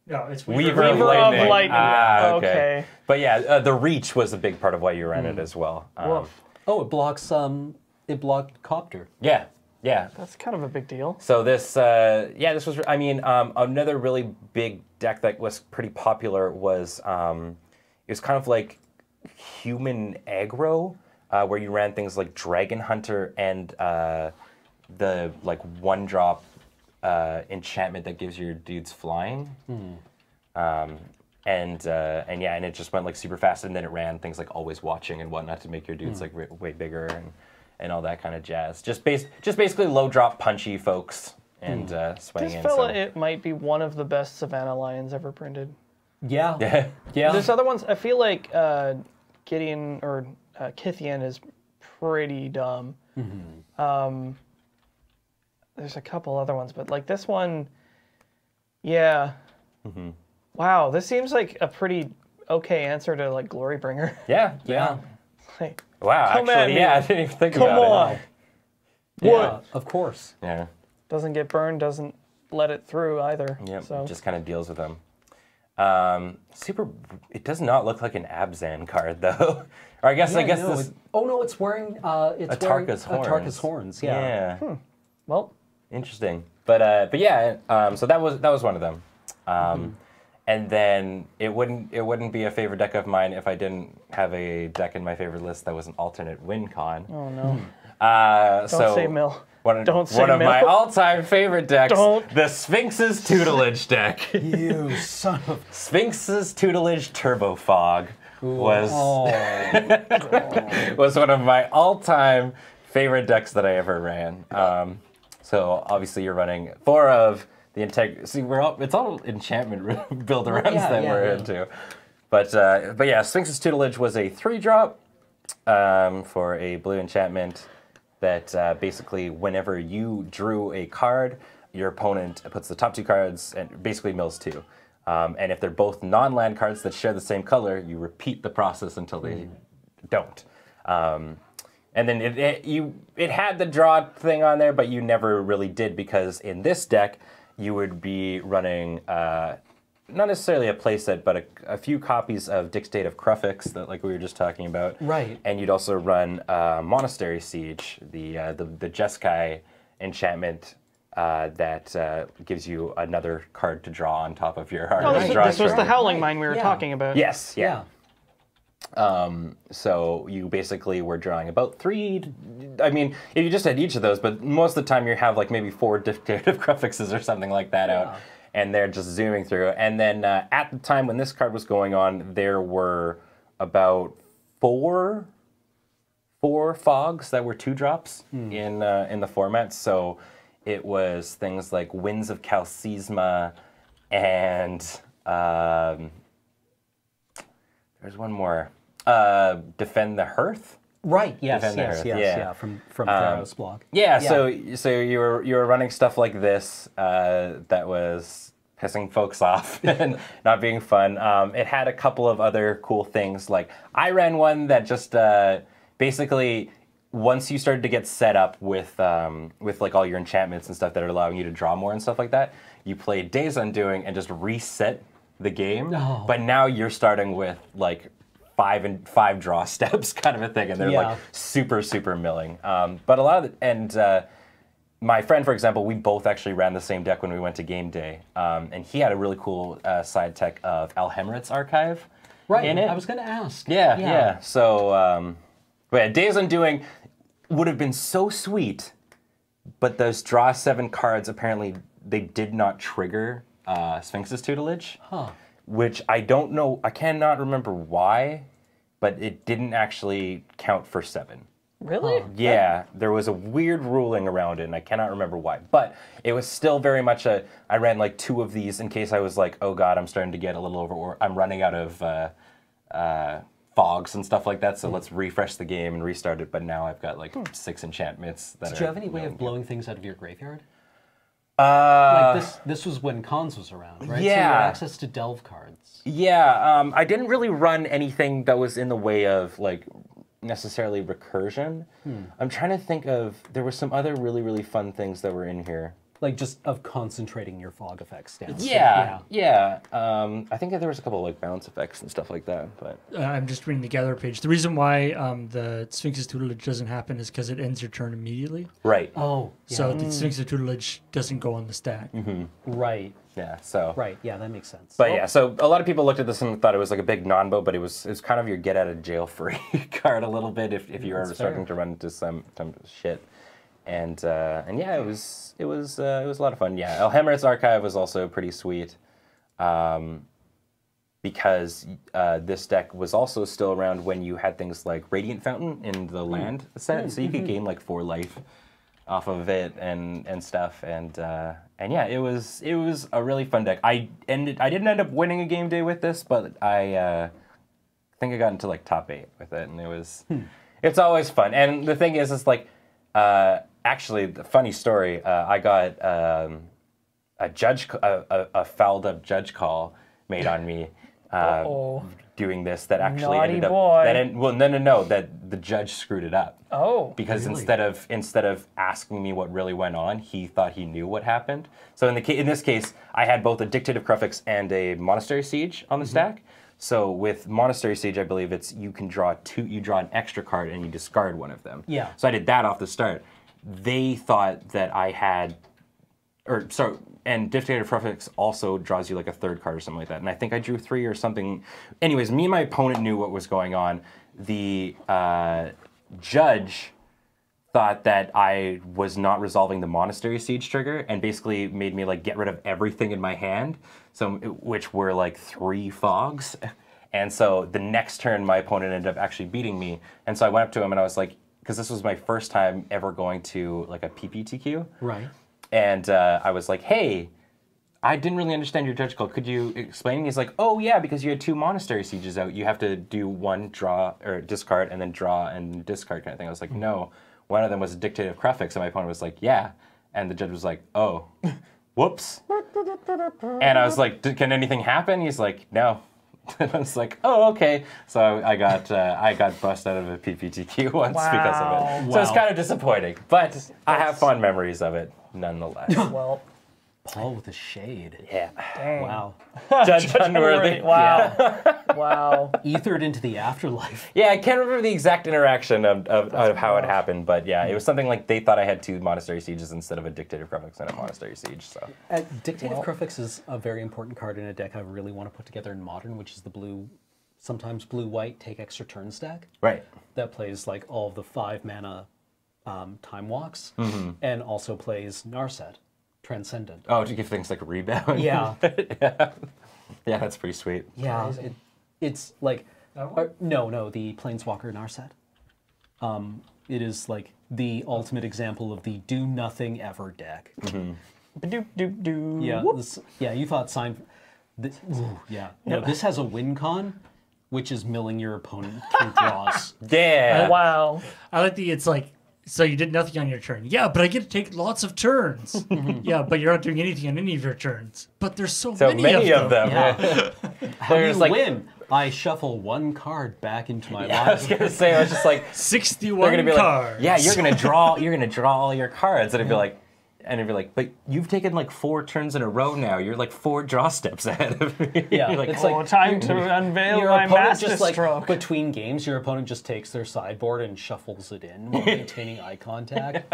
No, it's Weaver of Lightning. Ah, Okay. But yeah, the reach was a big part of why you ran it as well. Oh, it blocks. It blocked Copter. Yeah, yeah. That's kind of a big deal. So this, this was. I mean, another really big deck that was pretty popular was it was kind of like human aggro, where you ran things like Dragon Hunter and the like 1-drop enchantment that gives your dudes flying. And it just went like super fast, and then it ran things like Always Watching and whatnot to make your dudes like way bigger and all that kind of jazz. Just basically low drop punchy folks and swaying This in. fella, it might be one of the best Savannah Lions ever printed. Yeah. Yeah. Yeah. There's other ones. I feel like Gideon or Kithian is pretty dumb. There's a couple other ones, but like this one, yeah. Wow, this seems like a pretty okay answer to like Glorybringer. Yeah. Like, Wow. Come at Actually, me. I didn't even think come about on. it. Yeah, of course. Yeah. Doesn't get burned, doesn't let it through either. Yep. So Just kind of deals with them. Super. It does not look like an Abzan card though. Or I guess No, this. no, it's wearing. It's wearing Atarka's horns. Atarka's horns. Yeah. Yeah. well, Interesting. But yeah. So that was one of them. And then it wouldn't be a favorite deck of mine if I didn't have a deck in my favorite list that was an alternate win con. oh no. Don't say Mill. Don't say One of Mill. my all-time favorate decks, Don't. the Sphinx's Tutelage deck. You son of. Sphinx's Tutelage Turbo Fog was Oh. was one of my all-time favorite decks that I ever ran. So obviously you're running 4 of the See, it's all enchantment build arounds that we're into. But yeah, Sphinx's Tutelage was a 3-drop for a blue enchantment that basically whenever you drew a card, your opponent puts the top 2 cards and basically mills 2. And if they're both non-land cards that share the same color, you repeat the process until they don't. And then it had the draw thing on there, but you never really did because in this deck, you would be running not necessarily a playset, but a few copies of Dictate of Crufix that like we were just talking about. Right. And you'd also run Monastery Siege, the Jeskai enchantment that gives you another card to draw on top of your Oh, this was the drawstring. Howling Mine we were talking about. Yes, yeah. Yeah. So you basically were drawing about 3. I mean, if you just had each of those, but most of the time you have like maybe 4 Dictative Crufixes or something like that out, and they're just zooming through. And then at the time when this card was going on, there were about 4 fogs that were 2-drops in the format. So it was things like Winds of Calcisma and there's one more. Defend the Hearth. Right. Yes. Defend the Yes. Hearth, Yes. yeah. Yeah. From Theros block. Yeah. So you were running stuff like this that was pissing folks off and not being fun. It had a couple of other cool things. Like I ran one that just basically once you started to get set up with like all your enchantments and stuff that are allowing you to draw more and stuff like that, you played Days Undoing and just reset the game. Oh. But now you're starting with like 5 draw steps kind of a thing, and they're like super milling. But a lot of my friend, for example, we both actually ran the same deck when we went to game day, and he had a really cool side tech of Alhemrit's Archive. Right. In it. I was going to ask. Yeah. So, but yeah, Days Undoing would have been so sweet, but those draw 7 cards apparently they did not trigger Sphinx's Tutelage. Huh. Which I don't know, I cannot remember why, but it didn't actually count for 7. Really? Yeah, there was a weird ruling around it, and I cannot remember why. But it was still very much I ran like 2 of these in case I was like, oh god, I'm starting to get a little over, or I'm running out of fogs and stuff like that. So let's refresh the game and restart it. But now I've got like 6 enchantments. That Did you have any way of blowing things out of your graveyard? Like this was when Cons was around, right? Yeah. So you had access to delve cards. Yeah, I didn't really run anything that was in the way of like necessarily recursion. I'm trying to think of, there were some other really, really fun things that were in here. Like just of concentrating your fog effects down. Yeah. I think that there was a couple of like bounce effects and stuff like that. But I'm just reading the gather page. The reason why the Sphinx's tutelage doesn't happen is because it ends your turn immediately. right. Oh, yeah. So the Sphinx's tutelage doesn't go on the stack. Right. Yeah. So. Right. Yeah, that makes sense. But yeah, so a lot of people looked at this and thought it was like a big non-bow, but it was kind of your get out of jail free card a little bit if you were starting to run into some shit. And yeah, it was a lot of fun. Yeah, Elhammer's Archive was also pretty sweet, because this deck was also still around when you had things like Radiant Fountain in the land set, so you could gain like 4 life off of it and stuff. And yeah, it was a really fun deck. I didn't end up winning a game day with this, but I think I got into like top 8 with it, and it's always fun. And the thing is, it's like. Actually, the funny story. I got a fouled up judge call made on me doing this. That actually Naughty ended up. boy. No. That the judge screwed it up. Oh. Because Really? instead of asking me what really went on, he thought he knew what happened. So in this case, I had both a Dictative Crufix and a Monastery Siege on the stack. So with Monastery Siege, I believe it's you draw an extra card and you discard one of them. Yeah. So I did that off the start. They thought that I had, and Dictative Crufix also draws you like a 3rd card or something like that. And I think I drew 3 or something. Anyways, me and my opponent knew what was going on. The judge thought that I was not resolving the Monastery Siege trigger and basically made me like get rid of everything in my hand, which were like 3 fogs. And so the next turn, my opponent ended up actually beating me. And so I went up to him and I was like, because this was my first time ever going to like a PPTQ. Right. And I was like, hey, I didn't really understand your judge call. Could you explain? And he's like, oh yeah, because you had 2 Monastery Sieges out. You have to do 1 draw or discard and then draw and discard kind of thing. I was like, no. One of them was a Dictative Crufix, and my opponent was like, yeah. And the judge was like, oh, whoops. And I was like, can anything happen? He's like, no. And I was like, oh, okay. So I got bussed out of a PPTQ once because of it. So it's kind of disappointing, but I have fond memories of it nonetheless. Well, Paul with a shade. Yeah. dang. Wow. Judge Unworthy. Wow. Wow. Ethered into the afterlife. Yeah, I can't remember the exact interaction of how it happened, but yeah, it was something like they thought I had 2 Monastery Sieges instead of a Dictative Crufix and a Monastery Siege. So Dictative Crufix is a very important card in a deck I really want to put together in Modern, which is the blue, sometimes blue-white, take extra turn stack. right. That plays like all of the 5 mana time walks, and also plays Narset, Transcendent. Oh, to give things like a rebound. Yeah. Yeah, that's pretty sweet. Yeah, it's like no, the Planeswalker Narset. It is like the ultimate example of the do nothing ever deck. Doop doop doo. Yeah, you thought No, this has a win con, which is milling your opponent through draws. Yeah. Wow. I like it's like, so you did nothing on your turn. Yeah, but I get to take lots of turns. Yeah, but you're not doing anything on any of your turns. But there's so many of them. Yeah. How do you like, win? I shuffle 1 card back into my I was library. gonna say, I was just like, 61 they're gonna be cards. like, yeah, you're gonna draw all your cards, and it'd be like, but you've taken like 4 turns in a row now. You're like 4 draw steps ahead of me. Yeah, You're like, it's Oh, time to unveil your my opponent master just like stroke. between games, your opponent just takes their sideboard and shuffles it in while maintaining eye contact.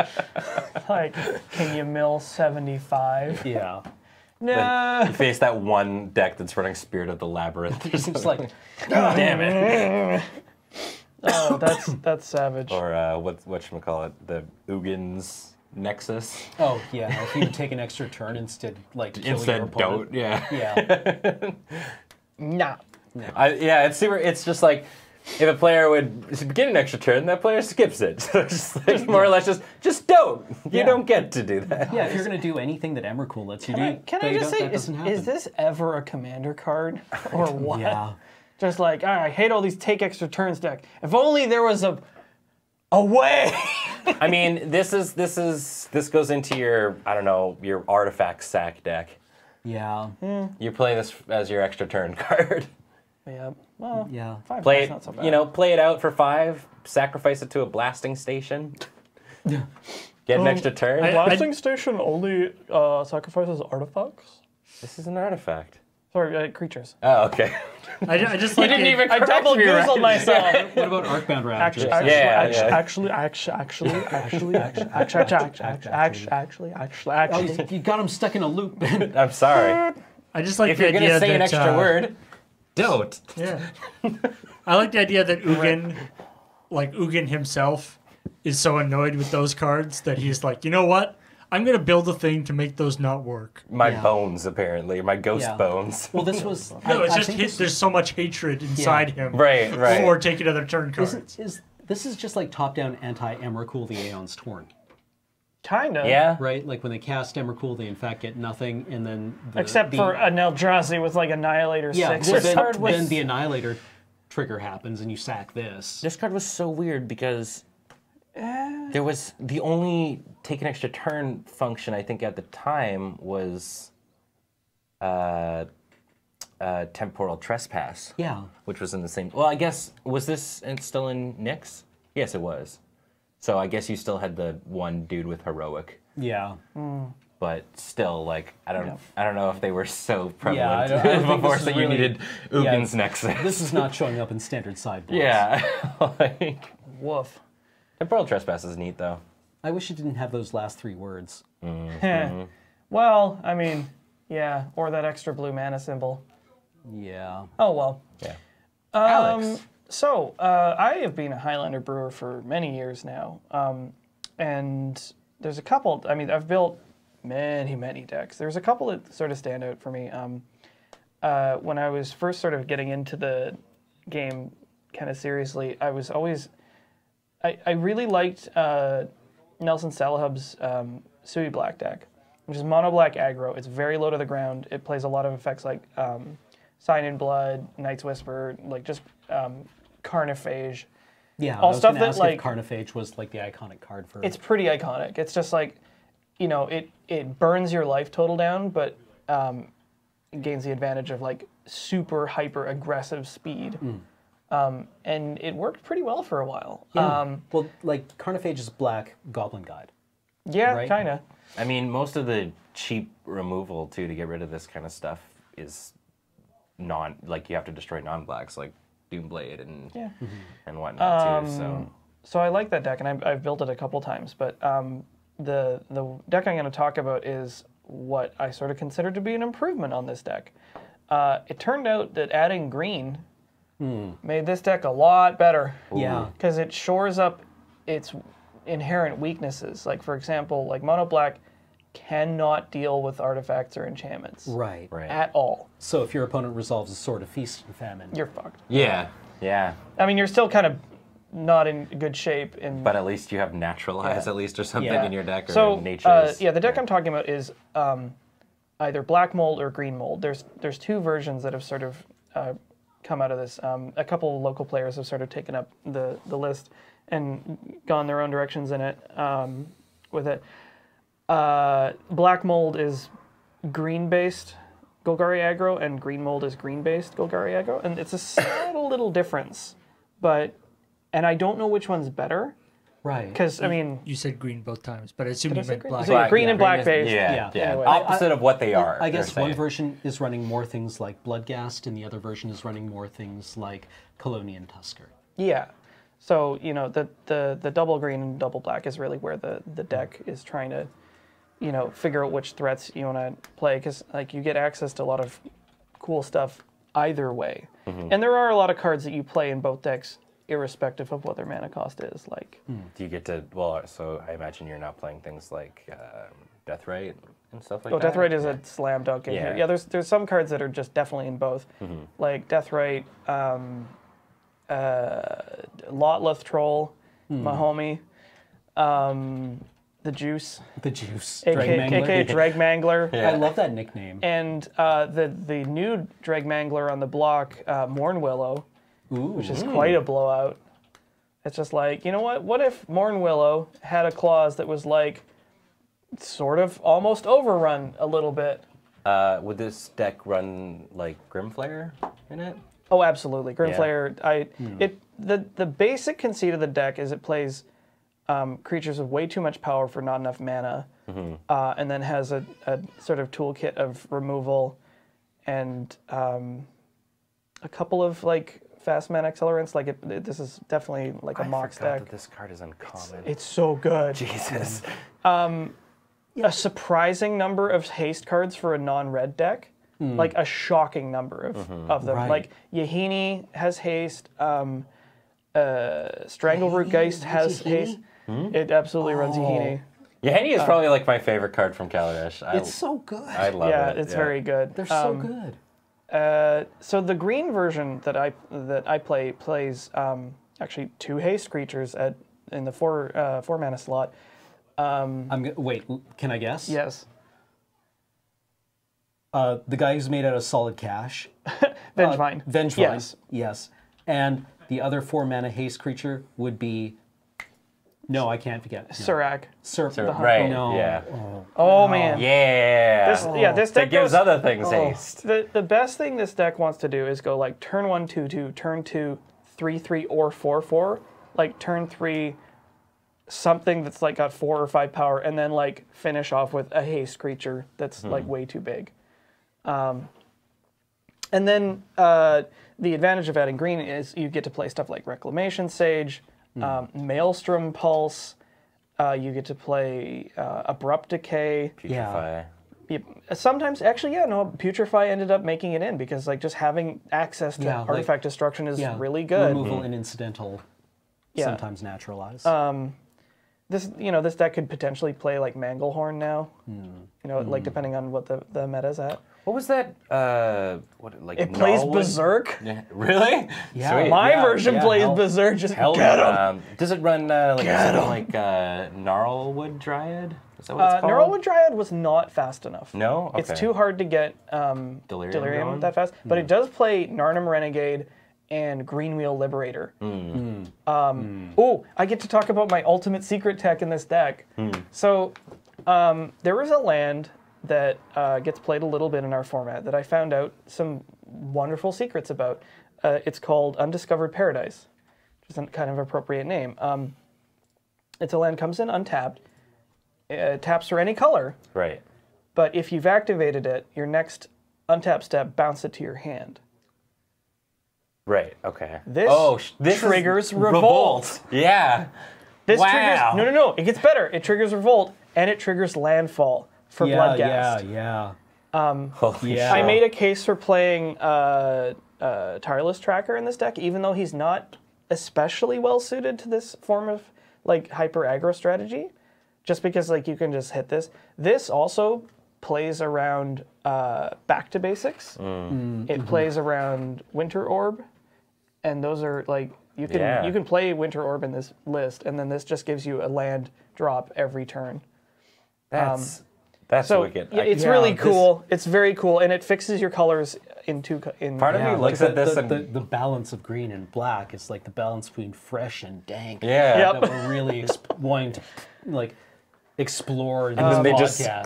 Like, can you mill 75? Yeah. No. you face that one deck that's running Spirit of the Labyrinth. It's just like, damn it. Oh, that's savage. Or whatchamacallit, the Ugins Nexus. oh yeah, if you take an extra turn instead, like kill your Instead, opponent. don't. Yeah. Yeah. Nah. It's super. It's just like if a player would get an extra turn, that player skips it. So it's like more or less just don't. You don't get to do that. Yeah, if you're gonna do anything that Emrakul lets you do, Can I just say, that doesn't happen. is this ever a commander card or what? Yeah. Just like, I hate all these take extra turns deck. If only there was a way. I mean, this goes into your, I don't know, your artifact sack deck. Yeah. You play this as your extra turn card. Yeah. Well. Yeah. 5 Play black's it, not so bad. play it out for 5. Sacrifice it to a blasting station. Get an extra turn. Blasting station only sacrifices artifacts. This is an artifact. Sorry, creatures. Oh, okay. I just like didn't even I double goozled myself. What about Arcbound Ravagers? Actually. You got him stuck in a loop. I'm sorry. I just like If the you're idea gonna say that an extra word, don't. Yeah. I like the idea that Ugin himself is so annoyed with those cards that he's like, you know what? I'm going to build a thing to make those not work. My bones, apparently. My ghost Yeah. bones. Well, this was... No, it's I just think there's so much hatred inside him Right. for taking other turn cards. This is just like top-down anti-Emrakul the Aeon's Torn, Kinda. Yeah. right? Like when they cast Emrakul, they in fact get nothing, and then... Except for an Eldrazi with like Annihilator 6 or then, something. then the Annihilator trigger happens, and you sack this. This card was so weird because there was the only take an extra turn function I think at the time was temporal trespass. Yeah. Which was in the same. Well, I guess was this still in Nyx? Yes, it was. So I guess you still had the one dude with heroic, Yeah. but still, like I don't know if they were so Yeah, prevalent I don't think before this is that you really- needed Ugin's Nexus. This is not showing up in standard sideboards. Yeah, like Woof. temporal trespass is neat though. I wish it didn't have those last 3 words. Well, I mean, yeah, or that extra blue mana symbol. Yeah. Oh well. Yeah. Alex. So, I have been a Highlander brewer for many years now, and there's a couple, I mean, I've built many decks. There's a couple that sort of stand out for me. When I was first sort of getting into the game kind of seriously, I was always, I really liked Nelson Salahub's Sui Black deck, which is mono black aggro. It's very low to the ground. It plays a lot of effects like Sign in Blood, Night's Whisper, like just Carnophage. Yeah, all I was stuff gonna that ask like if Carnophage was like the iconic card for... it's pretty iconic. It's just like, you know, it burns your life total down, but it gains the advantage of like super hyper aggressive speed. And it worked pretty well for a while. Yeah. Well, like Carnophage's Black Goblin Guide. Yeah, Right? kind of. I mean, most of the cheap removal too to get rid of this kind of stuff is like you have to destroy non-blacks like Doomblade and whatnot too. So I like that deck, and I've built it a couple times. But the deck I'm going to talk about is what I sort of consider to be an improvement on this deck. It turned out that adding green made this deck a lot better. Yeah. Because it shores up its inherent weaknesses. Like, for example, like mono black cannot deal with artifacts or enchantments. Right. At all. So if your opponent resolves a Sword of Feast and Famine... You're fucked. Yeah. I mean, you're still kind of not in good shape. But at least you have Naturalize at least or something in your deck, or so, Nature's. the deck I'm talking about is either black mold or green mold. There's 2 versions that have sort of come out of this. A couple of local players have sort of taken up the list and gone their own directions in it with it. Black mold is green-based Golgari aggro, and green mold is green-based Golgari aggro, and it's a subtle little difference, and I don't know which one's better. Right. Because, I mean... You said green both times, but I assume you I say meant green? black. So, green and black is- based. Yeah. Anyway. Opposite of what they are. I guess they're one saying. version is running more things like Bloodghast, and the other version is running more things like Colonian Tusker. Yeah. So, you know, the double green and double black is really where the deck is trying to, you know, figure out which threats you want to play, because, like, you get access to a lot of cool stuff either way. And there are a lot of cards that you play in both decks irrespective of what their mana cost is. Like, Do you get to, well, so I imagine you're not playing things like Deathrite and stuff like oh, that? Deathrite is a slam dunk in here. Yeah. Yeah, there's some cards that are just definitely in both. Like Deathrite, Lotleth Troll, my homie. the Juice, The Juice. aka Drag Mangler. I love that nickname. And the new Drag Mangler on the block, Mornwillow, which is quite a blowout. It's just like, you know what? What if Mornwillow had a clause that was like, sort of almost overrun a little bit? Would this deck run like Grimflare in it? Oh, absolutely. Grimflare. The basic conceit of the deck is it plays creatures with way too much power for not enough mana, and then has a sort of toolkit of removal and a couple of like fast mana accelerants. Like this is definitely like a Mox deck. That this card is uncommon. It's so good. Jesus. A surprising number of haste cards for a non-red deck. Like a shocking number of them. Right. Like Yahini has haste. Strangleroot Geist has haste. It absolutely runs Yahini. Yahini is probably like my favorite card from Kaladesh. It's so good. I love it. Yeah, it's very good. They're so good. So the green version that I play plays actually 2 haste creatures in the 4 mana slot. Wait, can I guess? Yes. The guy who's made out of solid cash. Vengevine. Vengevine. Yes. Yes. And the other 4 mana haste creature would be. No, I can't forget. No. Surak. Right. No. Yeah. Oh man. Yeah. This deck That gives goes, other things haste. The best thing this deck wants to do is go like turn 1 2/2, turn 2 3/3 or 4/4, like turn 3 something that's like got 4 or 5 power, and then like finish off with a haste creature that's like way too big. And then the advantage of adding green is you get to play stuff like Reclamation Sage, Maelstrom Pulse. You get to play Abrupt Decay. Putrefy. Sometimes, actually, Putrefy ended up making it in because like just having access to artifact destruction is really good. Removal and incidental, sometimes naturalize. This deck could potentially play like Manglehorn now. Like depending on what the meta's at. What was that? It plays Berserk. Yeah. Really? Yeah. Sweet. My version plays Berserk. Just Hell get him. Does it run Gnarlwood Dryad? Is that what it's called? Gnarlwood Dryad was not fast enough. No? Okay. It's too hard to get Delirium going? that fast. But it does play Narnum Renegade and Greenwheel Liberator. Oh, I get to talk about my ultimate secret tech in this deck. So there is a land that gets played a little bit in our format that I found out some wonderful secrets about. It's called Undiscovered Paradise, which is a kind of appropriate name. It's a land comes in untapped, taps for any color. Right. But if you've activated it, your next untap step, bounce it to your hand. Right, okay. This triggers Revolt. Yeah. This triggers... No. It gets better. It triggers Revolt, and it triggers Landfall for Bloodghast. Holy shit. I made a case for playing Tireless Tracker in this deck, even though he's not especially well suited to this form of like hyper aggro strategy, just because like you can just hit this. This also plays around Back to Basics. It plays around Winter Orb, and those are like you can play Winter Orb in this list, and then this just gives you a land drop every turn. That's wicked. Yeah, it's really cool. It's very cool, and it fixes your colors in Part of me looks at this and the balance of green and black is like the balance between fresh and dank. Yeah. That we're really wanting to like explore. and then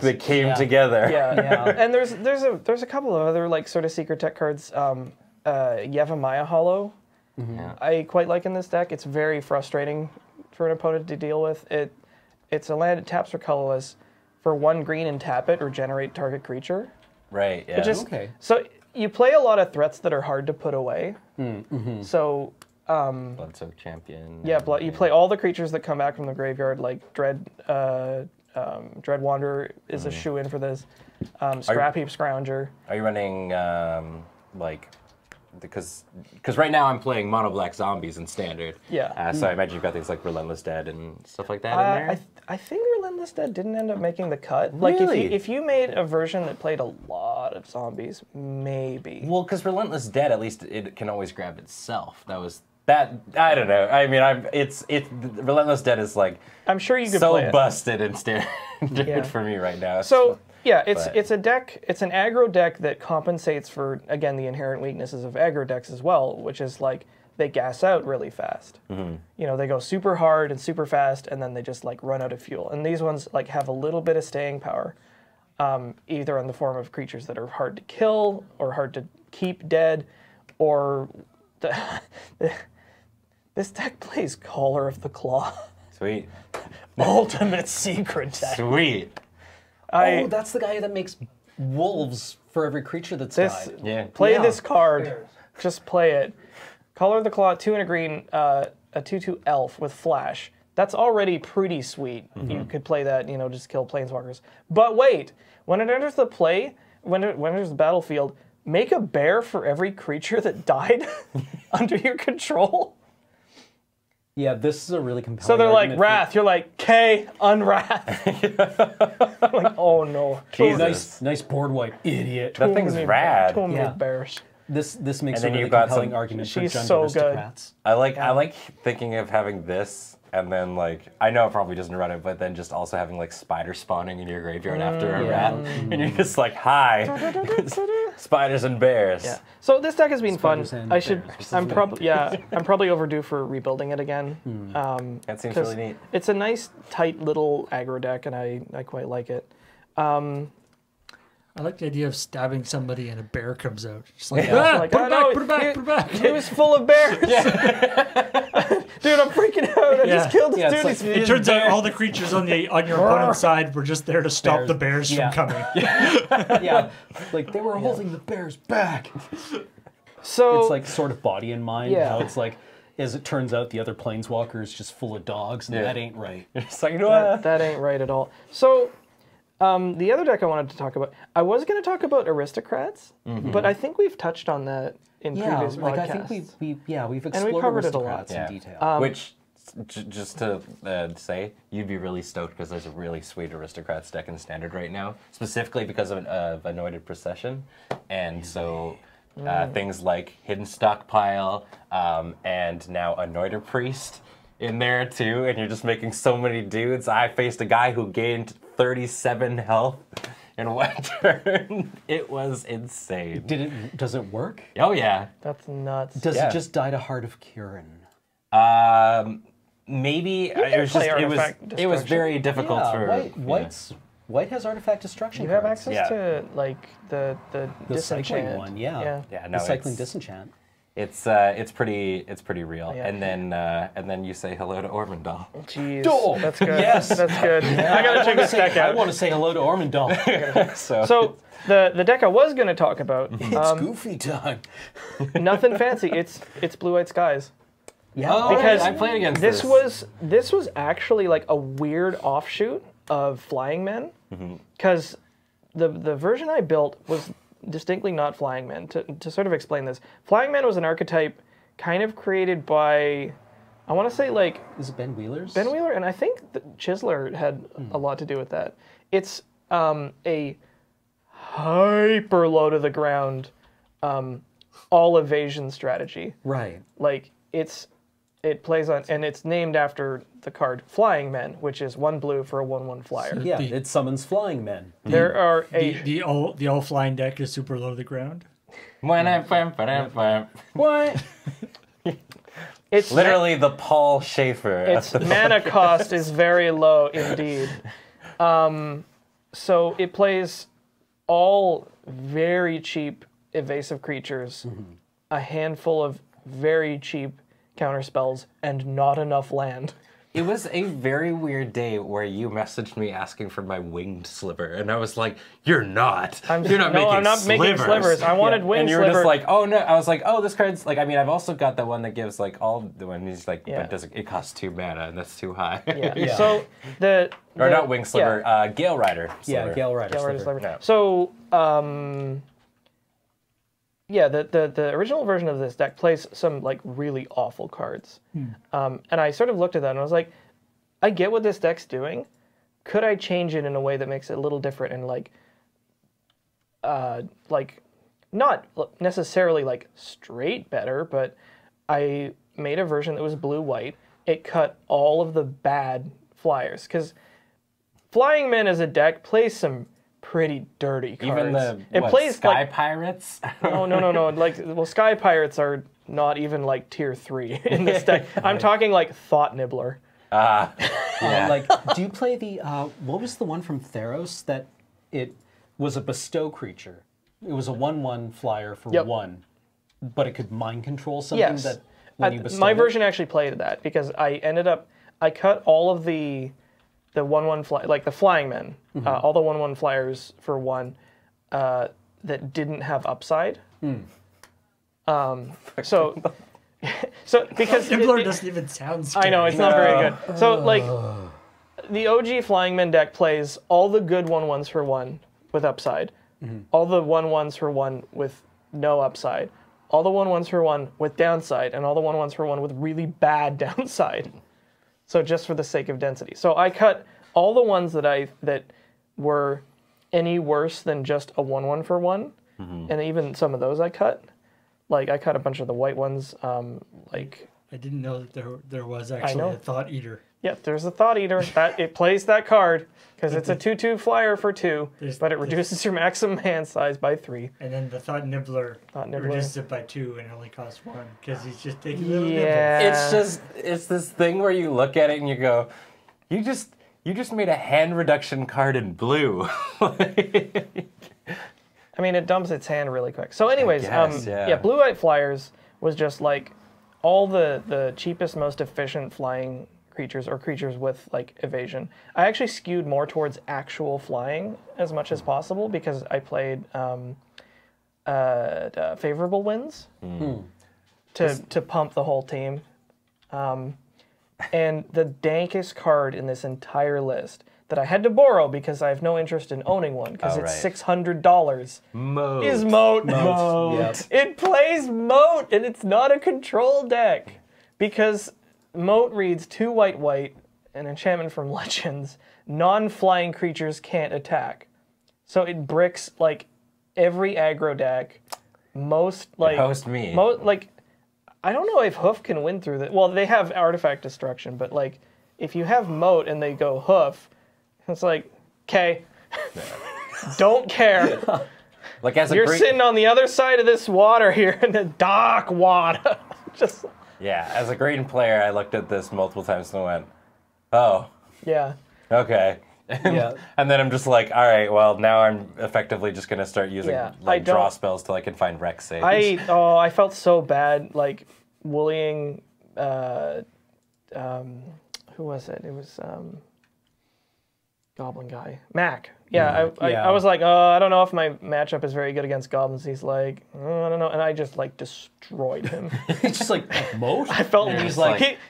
they came together. Yeah. And there's a couple of other like sort of secret tech cards. Yevamaya Hollow. I quite like in this deck. It's very frustrating for an opponent to deal with. It's a land that taps for colorless. For 1 green and tap it or generate target creature. Right, yeah. So you play a lot of threats that are hard to put away. So Bloodsoaked Champion. yeah, you play all the creatures that come back from the graveyard, like Dread Wanderer is a shoe-in for this. Scrapheap Scrounger. Are you running because right now I'm playing mono black zombies in standard. Yeah. So I imagine you've got things like Relentless Dead and stuff like that in there. I think Relentless Dead didn't end up making the cut. Really? Like if you made a version that played a lot of zombies, maybe. Well, because Relentless Dead, at least it can always grab itself. That was That I don't know. I mean, it's Relentless Dead is like I'm sure you could so play it. busted and standard Yeah. for me right now. So yeah, but- it's a deck. It's an aggro deck that compensates for, again, the inherent weaknesses of aggro decks as well, which is like they gas out really fast. You know, they go super hard and super fast, and then they just like run out of fuel. And these ones like have a little bit of staying power, either in the form of creatures that are hard to kill or hard to keep dead, or this deck plays Caller of the Claw. Sweet. Ultimate secret deck. Sweet. Oh, that's the guy that makes wolves for every creature that's died. Yeah. Play this card. Just play it. Caller of the Claw, 2 and a green, a 2/2 elf with flash. That's already pretty sweet. You could play that, you know, just kill planeswalkers. But wait, when it enters the play, when it enters the battlefield, make a bear for every creature that died under your control. Yeah, this is a really compelling. So they're like, argument Wrath. You're like, K, unwrath. I'm like, oh no. Jesus. Nice board wipe, idiot. That thing's rad. Too many Yeah. bears. This makes And a then really you've got compelling some- argument for She's Jund so good. Aristocrats. I like thinking of having this and then like I know it probably doesn't run it, but then just also having like spider spawning in your graveyard after a rat, and you're just like, hi, spiders and bears. Yeah. So this deck has been fun. Spiders and I should. bears. I'm probably I'm probably overdue for rebuilding it again. That seems 'Cause really neat. It's a nice, tight little aggro deck, and I quite like it. I like the idea of stabbing somebody and a bear comes out. Just like, Yeah. ah, Like, put, oh, it back, no, put it back, put it back, It was full of bears. Dude, I'm freaking out. I just killed this Yeah, dude. it's He's- It turns out all the creatures on your opponent's side were just there to stop Bears. the bears Yeah. from coming. Yeah, like they were holding the bears back. so It's like sort of body in mind. Yeah. How it's like, as it turns out, the other planeswalker is just full of dogs, and Yeah. that ain't right. It's like, you know what? that ain't right at all. So the other deck I wanted to talk about, I was going to talk about Aristocrats, but I think we've touched on that in Yeah, previous like podcasts. I think we've we explored covered it a lot. Aristocrats in detail. Which, just to say, you'd be really stoked because there's a really sweet Aristocrats deck in Standard right now, specifically because of Anointed Procession. And so things like Hidden Stockpile and now Anointed Priest in there too, and you're just making so many dudes. I faced a guy who gained 37 health in one turn. It was insane. Does it work? Oh yeah. That's nuts. Does Yeah. it just die to Heart of Kirin? Maybe can it was just play Artifact it was Destruction. very difficult for White has Artifact Destruction. You have cards. access Yeah. to like the The disenchant cycling one, yeah. Yeah, no, The cycling it's- disenchant. It's pretty real. Yeah. And then you say hello to Ormondal. Jeez, Oh, that's good. yes. That's good. I gotta check this deck I out. want to say hello to Ormondal. So the deck I was gonna talk about, It's goofy time. nothing fancy. It's Blue-White Skies. Yeah. Oh, Because I played against This was actually like a weird offshoot of Flying Men, because the version I built was distinctly not Flying Men. To sort of explain this, Flying Men was an archetype kind of created by, I want to say like Is it Ben Wheeler's? Ben Wheeler, and I think that Chisler had a lot to do with that. It's a hyper low to the ground, all evasion strategy. Right. Like it plays on, and it's named after the card Flying Men, which is 1 blue for a 1/1 flyer. Yeah, it summons flying men. There are The all flying deck is super low to the ground. What? it's Literally the Paul Schaefer. its mana cost is very low indeed. So it plays all very cheap evasive creatures, a handful of very cheap counter spells, and not enough land. It was a very weird day where you messaged me asking for my winged sliver, and I was like, "You're not. You're not making I'm not slivers." making slivers. I wanted wing And you were sliver. just like, "Oh no!" I was like, "Oh, this card's like. I mean, I've also got the one that gives like all the one. He's like, Yeah. but does it costs 2 mana, and that's too high." yeah. So the Or not wing sliver. Yeah. Gale Rider. Yeah, Sliver. Gale Rider. Gale Rider Sliver. Sliver. Yeah. So, yeah, the original version of this deck plays some like really awful cards, and I sort of looked at that and I was like, I get what this deck's doing. Could I change it in a way that makes it a little different and like not necessarily like straight better, but I made a version that was blue-white. It cut all of the bad flyers, because Flying Men as a deck plays some pretty dirty cards. Even the plays Sky like, Pirates? no. Like, well, Sky Pirates are not even like tier 3 in this deck. I'm talking like Thought Nibbler. Yeah. Like, do you play the what was the one from Theros that it was a bestow creature? It was a 1/1 flyer for 1, but it could mind control something Yes. that when you bestow My it? version actually played that, because I cut all of the 1/1 fly, like the Flying Men, all the 1/1 flyers for 1 that didn't have upside. So because Nibbler doesn't even sound scary. I know, it's not very good. So like the OG Flying Men deck plays all the good 1/1s for 1 with upside, all the 1/1s for 1 with no upside, all the 1/1s for 1 with downside, and all the 1/1s for 1 with really bad downside. So just for the sake of density. So I cut all the ones that were any worse than just a 1/1 for 1, and even some of those I cut. Like, I cut a bunch of the white ones, like... I didn't know that there was actually a Thought Eater. Yep, there's a Thought Eater. It plays that card, because it's a 2/2 flyer for 2, but it reduces your maximum hand size by 3. And then the Thought Nibbler reduces it by 2 and only costs 1, because he's just taking little nibbles. It's this thing where you look at it and you go, you just made a hand reduction card in blue. I mean, it dumps its hand really quick. So anyways, guess, Blue-White Flyers was just like all the cheapest, most efficient flying creatures, or creatures with like evasion. I actually skewed more towards actual flying as much as possible, because I played favorable winds to pump the whole team. And the dankest card in this entire list that I had to borrow, because I have no interest in owning one, because it's $600, Moat. is Moat. Yep. It plays Moat, and it's not a control deck, because Moat reads 2 white, an enchantment from Legends. Non-flying creatures can't attack. So it bricks like every aggro deck. Most like Host me. Like, I don't know if Hoof can win through that. Well, they have artifact destruction, but like if you have Moat and they go Hoof, it's like, okay, don't care. Like, as You're sitting on the other side of this water here in the dark water. Just Yeah, as a green player, I looked at this multiple times and went, oh, yeah. okay. Yeah. And then I'm just like, all right, well, now I'm effectively just going to start using draw spells till I can find Rex saves. I felt so bad, like, woollying, who was it? It was, Goblin guy. Mac. Yeah, I was like, I don't know if my matchup is very good against goblins. He's like, I don't know. And I just, like, destroyed him. He's just like, Moat? I felt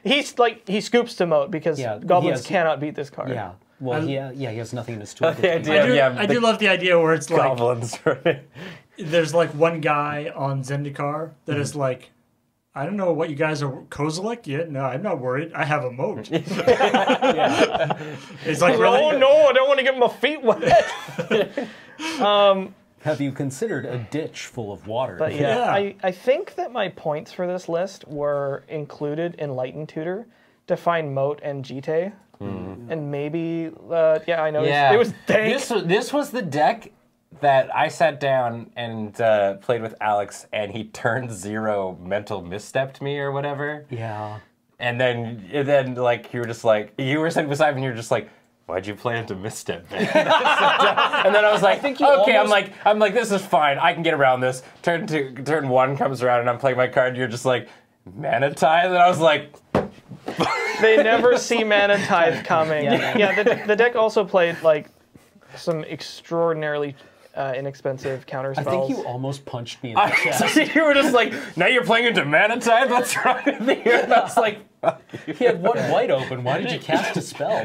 he scoops to Moat, because goblins cannot beat this card. Yeah. Well, he has nothing in his tool. I do love the idea where it's like goblins, right? There's like one guy on Zendikar that is like, I don't know what you guys are Kozilek yet. No, I'm not worried. I have a Moat. It's like, really? Oh no, I don't want to get my feet wet. Have you considered a ditch full of water? But I think that my points for this list were included in Lighten Tutor to find Moat and Jite. And maybe, I noticed it was dank. This was the deck that I sat down and played with Alex, and he turned 0 mental misstepped me or whatever. Yeah. And then like you were sitting beside me and you were just like, why'd you play into misstep? And then I was like, okay, I'm like, this is fine. I can get around this. Turn 1 comes around and I'm playing my card and you're just like, Mana Tithe? And I was like, they never see Mana Tithe coming. The deck also played like some extraordinarily inexpensive counter spells. I think you almost punched me in the chest. You were just like, now you're playing into Mana Tithe? What's wrong with you? And I was like, he had 1 white open. Why did you cast a spell?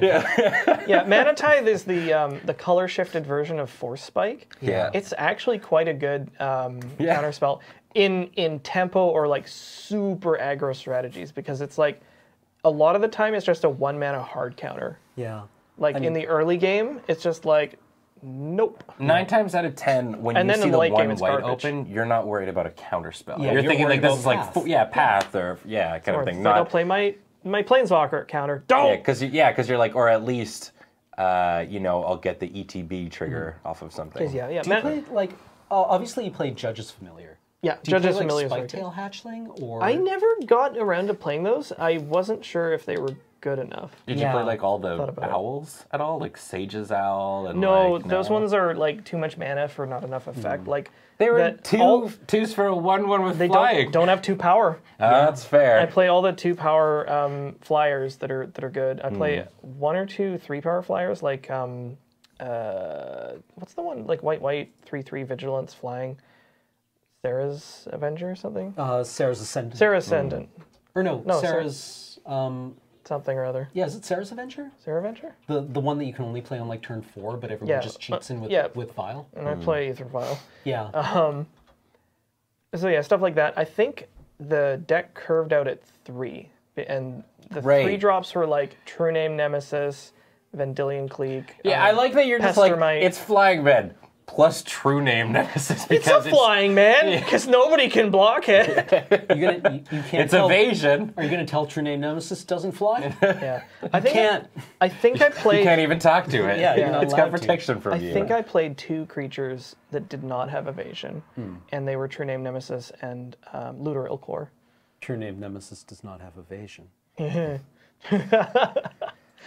Mana Tithe is the color shifted version of Force Spike. Yeah. It's actually quite a good counter spell in tempo or like super aggro strategies, because it's like a lot of the time it's just a 1 mana hard counter. Yeah. Like in the early game, it's just like Nope. 9 times out of 10, when And you then see in the the late one game, it's white garbage. open, you're not worried about a counter spell. Yeah, you're you're thinking like worried this is about like path. path or kind Or of thing. it's like, I'll play my Planeswalker counter. Don't! Because you're like, or at least, I'll get the ETB trigger off of something. Yeah, yeah. Do you play, like, obviously you played Judge's Familiar. Yeah, Do you Judge's play, Familiar is like, very good. Spiketail Hatchling, or... I never got around to playing those. I wasn't sure if they were good enough. Did you Yeah. play like all the Thought about it. owls at all? Like Sage's Owl? And No, like, those ones are like too much mana for not enough effect. Like They were that twos for a 1/1 with they flying. don't have 2 power. That's fair. I play all the 2 power flyers that are good. I play 1 or 2 3-power flyers like what's the one like white 3/3 vigilance flying? Sarah's Avenger or something? Sarah's Ascendant. Sarah's Ascendant. Or no, No, Sarah's... Something or other. Yeah, is it Sarah's Avenger? Sarah Avenger? The one that you can only play on like turn 4, but everyone Yeah, just cheats in with, yeah. with Vile? And I play Aether Vial. Yeah. So yeah, stuff like that. I think the deck curved out at 3. And the Right. 3 drops were like True Name Nemesis, Vendilion Clique. Yeah, I like that you're just like, Pestermite. it's Flying Men plus True Name Nemesis It's because a flying man, because nobody can block it. you can't it's tell... evasion. Are you going to tell True Name Nemesis doesn't fly? Yeah, I think Can't. I think I You played. can't even talk to it. Yeah, you're not it's got allowed to. protection from I you. think I played 2 creatures that did not have evasion, and they were True Name Nemesis and Looter Ilkor. True Name Nemesis does not have evasion. Looter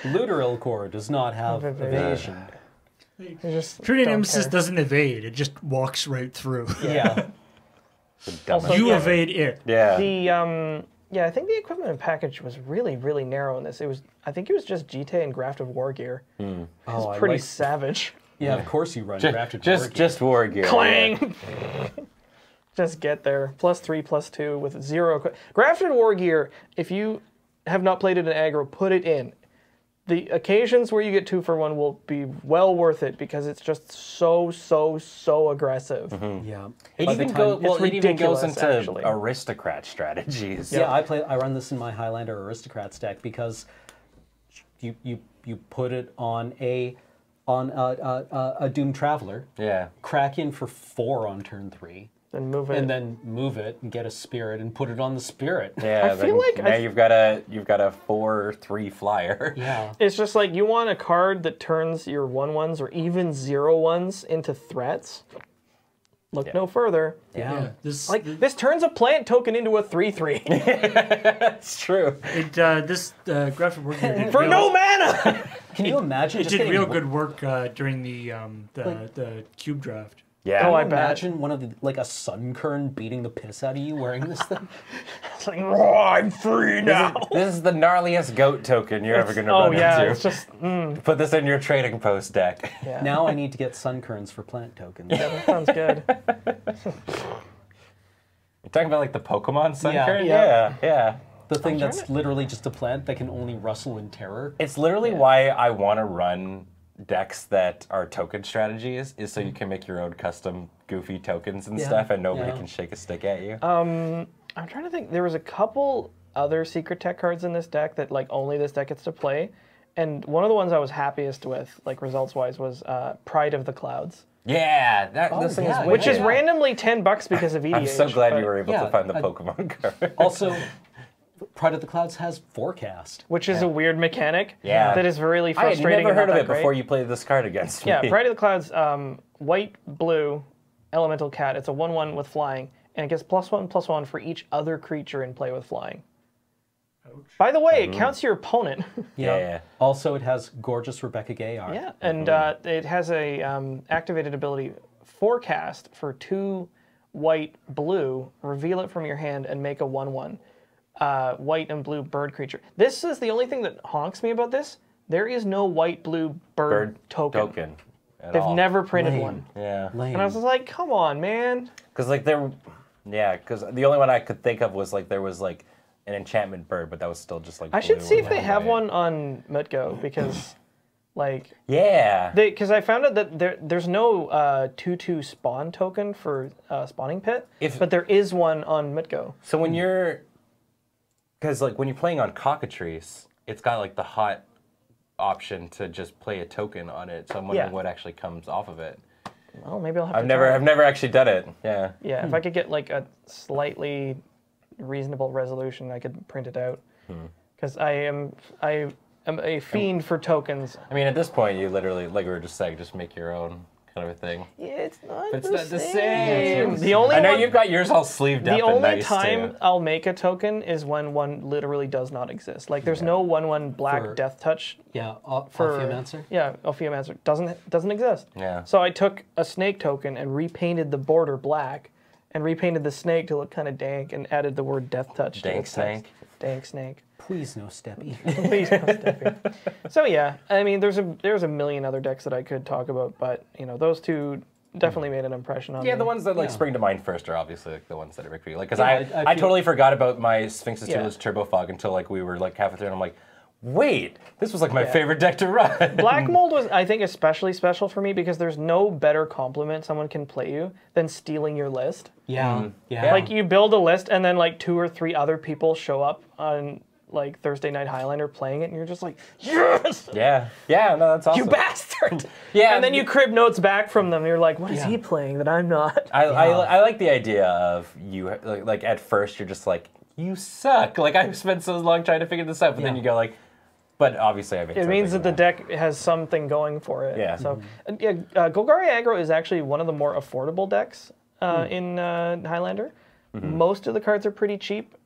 Ilkor does not have evasion. True True Name Nemesis doesn't evade; it just walks right through. Yeah. Also, You yeah. evade it. Yeah. I think the equipment and package was really, really narrow in this. I think it was just GT and Grafted War Gear. Oh, I Pretty like... savage. Yeah, of course you run Grafted War Gear. Just war gear. Clang! Just get there. +3, +2 with 0. Grafted War Gear, if you have not played it in aggro, put it in. The occasions where you get 2 for 1 will be well worth it because it's just so aggressive. Yeah. It By even, the time- it even goes ridiculous, into actually. aristocrat strategies. Yeah, I run this in my Highlander Aristocrats deck because you put it on a Doom Traveler, Yeah. crack in for 4 on turn 3, Then move it. and then move it and get a spirit and put it on the spirit. Yeah. I feel like now you've got a 4/3 flyer. Yeah. It's just like you want a card that turns your 1/1s or even 0/1s into threats. Look no further. Yeah. This This turns a plant token into a 3/3 That's true. this graphic work here did for real, no mana. Can you imagine It just did getting real good work during the cube draft. Yeah. Oh, I Can you bet. imagine one of the, like a Sunkern beating the piss out of you wearing this thing? It's like, oh, I'm free now. This is the gnarliest goat token you're ever going to Oh run yeah, into. it's just Put this in your trading post deck. yeah. Now I need to get Sunkerns for plant tokens. Yeah, that sounds good. You're talking about like the Pokemon Sunkern? Yeah. Yeah. The thing trying that's literally just a plant that can only rustle in terror. It's literally why I want to run decks that are token strategies, is so you can make your own custom goofy tokens and Yeah. stuff, and nobody Yeah. can shake a stick at you. I'm trying to think. There was a couple other secret tech cards in this deck that like only this deck gets to play, and one of the ones I was happiest with, like results wise, was Pride of the Clouds, Yeah, this thing yeah, is which is wicked. randomly $10 because of EDH. I'm so glad but- you were able yeah, to find the I- Pokemon card. Also, Pride of the Clouds has forecast. Which is a weird mechanic. Yeah. That is really I had frustrating. never and heard not of that it great. before you played this card against me. Yeah, Pride of the Clouds, white, blue, elemental cat. It's a 1/1 with flying, and it gets +1/+1 for each other creature in play with flying. By the way, it counts your opponent. Yeah. Also, it has gorgeous Rebecca Gay art. Yeah, and it has a activated ability, forecast for 2 white, blue. Reveal it from your hand and make a 1/1 white and blue bird creature. This is the only thing that honks me about this. There is no white, blue bird token. At They've all. never printed Lame. one. Yeah. Lame. And I was just like, come on, man. Because like because the only one I could think of was like there was like an enchantment bird, but that was still just like. I should blue see and if they have white. one on Mutgo because, like, Yeah. because I found out that there's no 2/2 spawn token for spawning pit, but there is one on Mutgo. So when you're, because like when you're playing on Cockatrice, it's got like the hot option to just play a token on it. So I'm wondering what actually comes off of it. Well, maybe I'll have I've to try it. never actually done it. Yeah. Yeah, if I could get like a slightly reasonable resolution, I could print it out. Because I am a fiend for tokens. I mean, at this point, you literally, like we were just saying, just make your own kind of a thing. Yeah, it's not, But it's the, not the same. same. The only I know one, you've got yours all sleeved up the and only nice, time too. I'll make a token is when one literally does not exist. Like there's no 1/1 black For- death touch. Yeah, For Ophiumancer. Yeah, Ophiumancer doesn't exist. Yeah. So I took a snake token and repainted the border black, and repainted the snake to look kind of dank, and added the word death touch. to Dank its text. snake? Dank snake. Please no Steppy. Please no Steppy. So yeah, I mean, there's a million other decks that I could talk about, but you know, those two definitely made an impression on me. Yeah, the ones that like Yeah. spring to mind first are obviously like the ones that are big for you. Like, because Yeah, I I feel- totally forgot about my Sphinx's Yeah. Tutelage Turbo Fog until like we were like halfway through, and I'm like, wait, this was like my favorite deck to run. Black Mold was, I think, especially special for me because there's no better compliment someone can play you than stealing your list. Yeah, yeah. Like you build a list and then like 2 or 3 other people show up on like Thursday Night Highlander playing it, and you're just like, yes, Yeah, no, that's awesome. you bastard. Yeah, And then you crib notes back from them. And you're like, what is Yeah. he playing that I'm not? I like the idea of you like at first you're just like, you suck. Like I've spent so long trying to figure this out, but then Yeah. you go like, but obviously I made It means that something the deck has something going for it. Yeah. So, Golgari Aggro is actually one of the more affordable decks in Highlander. Most of the cards are pretty cheap.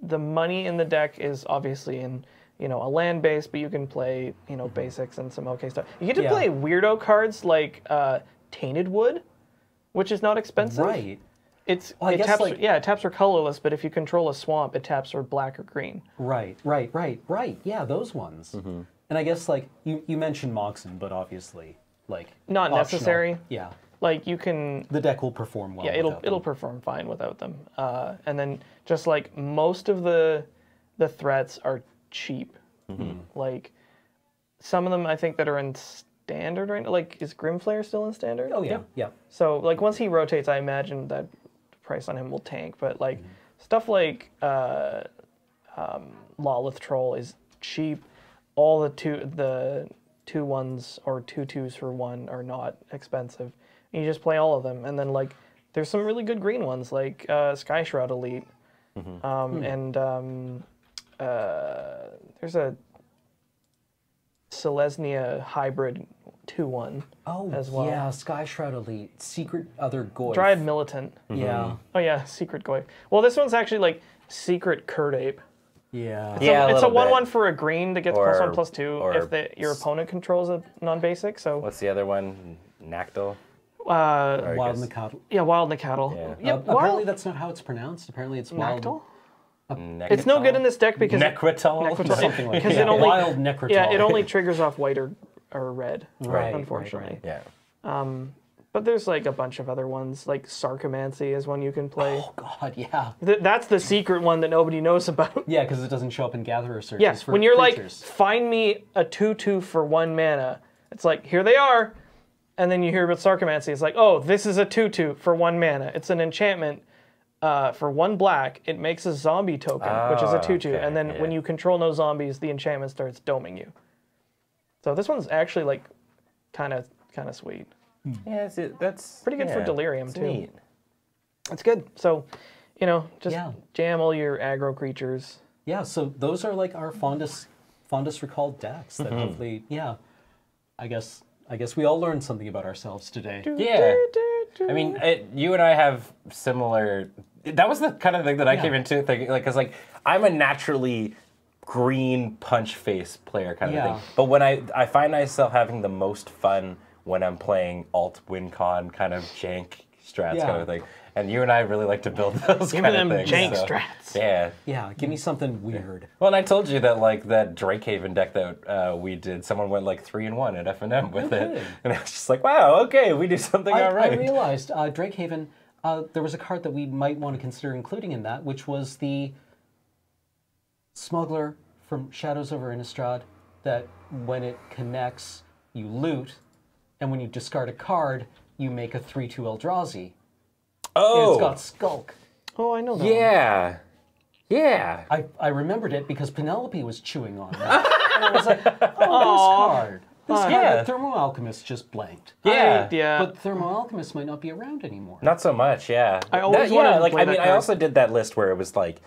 The money in the deck is obviously in, you know, a land base, but you can play, you know, basics and some okay stuff. You get to Yeah. play weirdo cards like Tainted Wood, which is not expensive. Right. It I guess, taps, like- it taps for colorless, but if you control a swamp, it taps for black or green. Right. Yeah, those ones. And I guess like you mentioned Moxen, but obviously like Not optional. necessary. Yeah, Like you can. the deck will perform well. Yeah, it'll without them. it'll perform fine without them. And then just like most of the threats are cheap. Like some of them I think that are in standard right now. Like is Grimflare still in standard? Oh yeah, yeah. So like once he rotates, I imagine that the price on him will tank. But like stuff like Lawlith Troll is cheap. All the 2/1s or 2/2s for 1 are not expensive. You just play all of them, and then like there's some really good green ones like Sky Shroud Elite, and there's a Selesnya hybrid 2/1 Oh as well. yeah, Sky Shroud Elite, Secret Other Goy. Dryad Militant. Yeah, Oh yeah, Secret Goy. Well, this one's actually like Secret Curd Ape. yeah. Yeah, a It's a little 1/1 bit. for a green that gets Or- +1/+2 or if your opponent controls a non-basic. So What's the other one? Nactyl? Wild guess- Nicatl. yeah, Wild Nicatl. Yeah. Yeah, Apparently Wild that's not how it's pronounced. Apparently it's Wild Nactyl. Necrotal? It's no good in this deck because Necrotal? Necrotal. something like because that. it only Wild Necrotal. yeah it only triggers off white or red. Right, unfortunately. right, Yeah. But there's like a bunch of other ones like Sarcomancy is one you can play. Oh god, yeah. That's the secret one that nobody knows about. Yeah, because it doesn't show up in Gatherer searches Yeah, for when you're creatures. like, find me a 2/2 for 1 mana, it's like, here they are. And then you hear about Sarcomancy. It's like, oh, this is a 2/2 for 1 mana. It's an enchantment for 1 black. It makes a zombie token, which is a 2/2. okay, And then yeah. when you control no zombies, the enchantment starts doming you. So this one's actually like kind of sweet. Yeah, that's Pretty good for yeah, Delirium, it's too. neat. It's good. So, you know, just Yeah. jam all your aggro creatures. Yeah, so those are like our fondest recalled decks that hopefully, yeah. I guess we all learned something about ourselves today. Yeah. I mean, you and I have similar. That was the kind of thing that I came into thinking, like, because like I'm a naturally green punch face player kind of Yeah. thing. But when I find myself having the most fun when I'm playing alt WinCon kind of jank strats Yeah. kind of thing. And you and I really like to build those Give kind me them of things. jank so, strats. Yeah. Yeah, give me something weird. Well, and I told you that like that Drakehaven deck that we did, someone went like 3-1 at F&M with it, kidding. and I was just like, wow, okay, we do something all I right. realized Drakehaven, there was a card that we might want to consider including in that, which was the Smuggler from Shadows over Innistrad, that when it connects, you loot, and when you discard a card, you make a 3/2 Eldrazi. And Oh, it's got Skulk. Oh, I know that one. yeah, yeah. I remembered it because Penelope was chewing on it. I was like, oh, this card. This card, Yeah. Thermo Alchemist just blanked. Yeah. Yeah. But Thermo Alchemist might not be around anymore. Not so much, yeah. I always wanted to like play I that mean, I card. also did that list where it was like,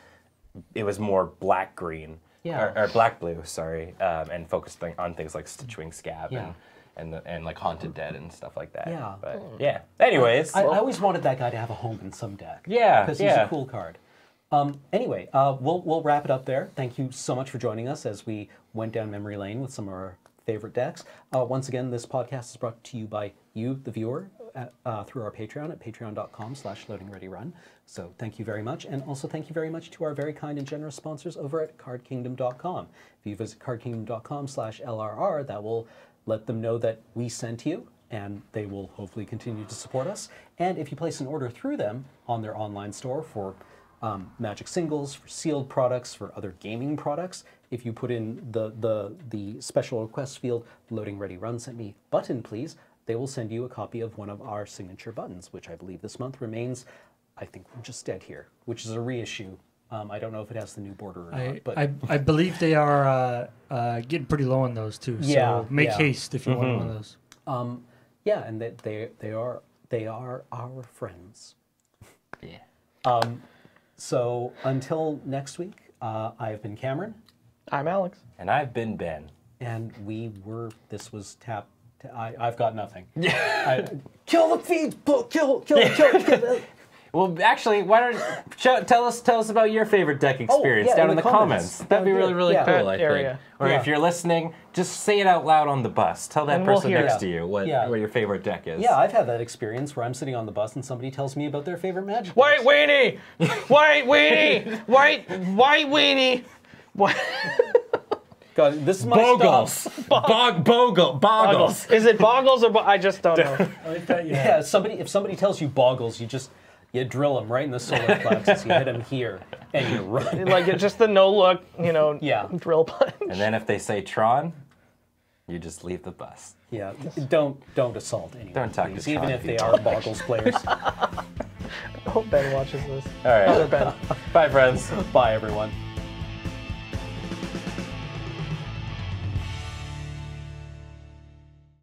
it was more black green, Yeah. or black blue, sorry, and focused on things like Stitchwing Scab Yeah. and like Haunted Dead and stuff like that. Yeah. But yeah. Anyways, I always wanted that guy to have a home in some deck. Yeah, Because he's yeah. a cool card. Anyway, we'll wrap it up there. Thank you so much for joining us as we went down memory lane with some of our favorite decks. Once again, this podcast is brought to you by you, the viewer, through our Patreon at patreon.com/loadingreadyrun. So thank you very much. And also thank you very much to our very kind and generous sponsors over at cardkingdom.com. If you visit cardkingdom.com/LRR, that will let them know that we sent you, and they will hopefully continue to support us. And if you place an order through them on their online store for Magic singles, for sealed products, for other gaming products, if you put in the special request field, Loading Ready Run sent me button, please, they will send you a copy of one of our signature buttons, which I believe this month remains, I think we're just dead here, which is a reissue. I don't know if it has the new border or not, but I believe they are getting pretty low on those too. Yeah, So make yeah. haste if you want one of those. yeah, and they are our friends. yeah. So until next week, I've been Cameron, I'm Alex. And I've been Ben. and this was Tap. I've got nothing. Kill the feed! Kill! Well, actually, why don't tell us about your favorite deck experience yeah, down in in the the comments. comments. That'd be Yeah, really yeah. cool. That I think. area. Or Yeah. if you're listening, just say it out loud on the bus. Tell that And we'll person hear next it. to you what your favorite deck is. Yeah, I've had that experience where I'm sitting on the bus and somebody tells me about their favorite Magic. White decks. weenie! White weenie! White weenie! What? God, this is my Boggles. stuff. Boggles. Is it boggles or I just don't know. I like that, Yeah, if somebody tells you boggles, you drill them right in the solar plexus. You hit them here, and you run. Like it's just the no look, Yeah. drill punch. And then if they say Tron, you just leave the bus. Yeah, don't assault anyone. Don't talk to please, even Sean if they people. are boggles players. I hope Ben watches this. All right. Other Ben. Bye, friends. Bye, everyone.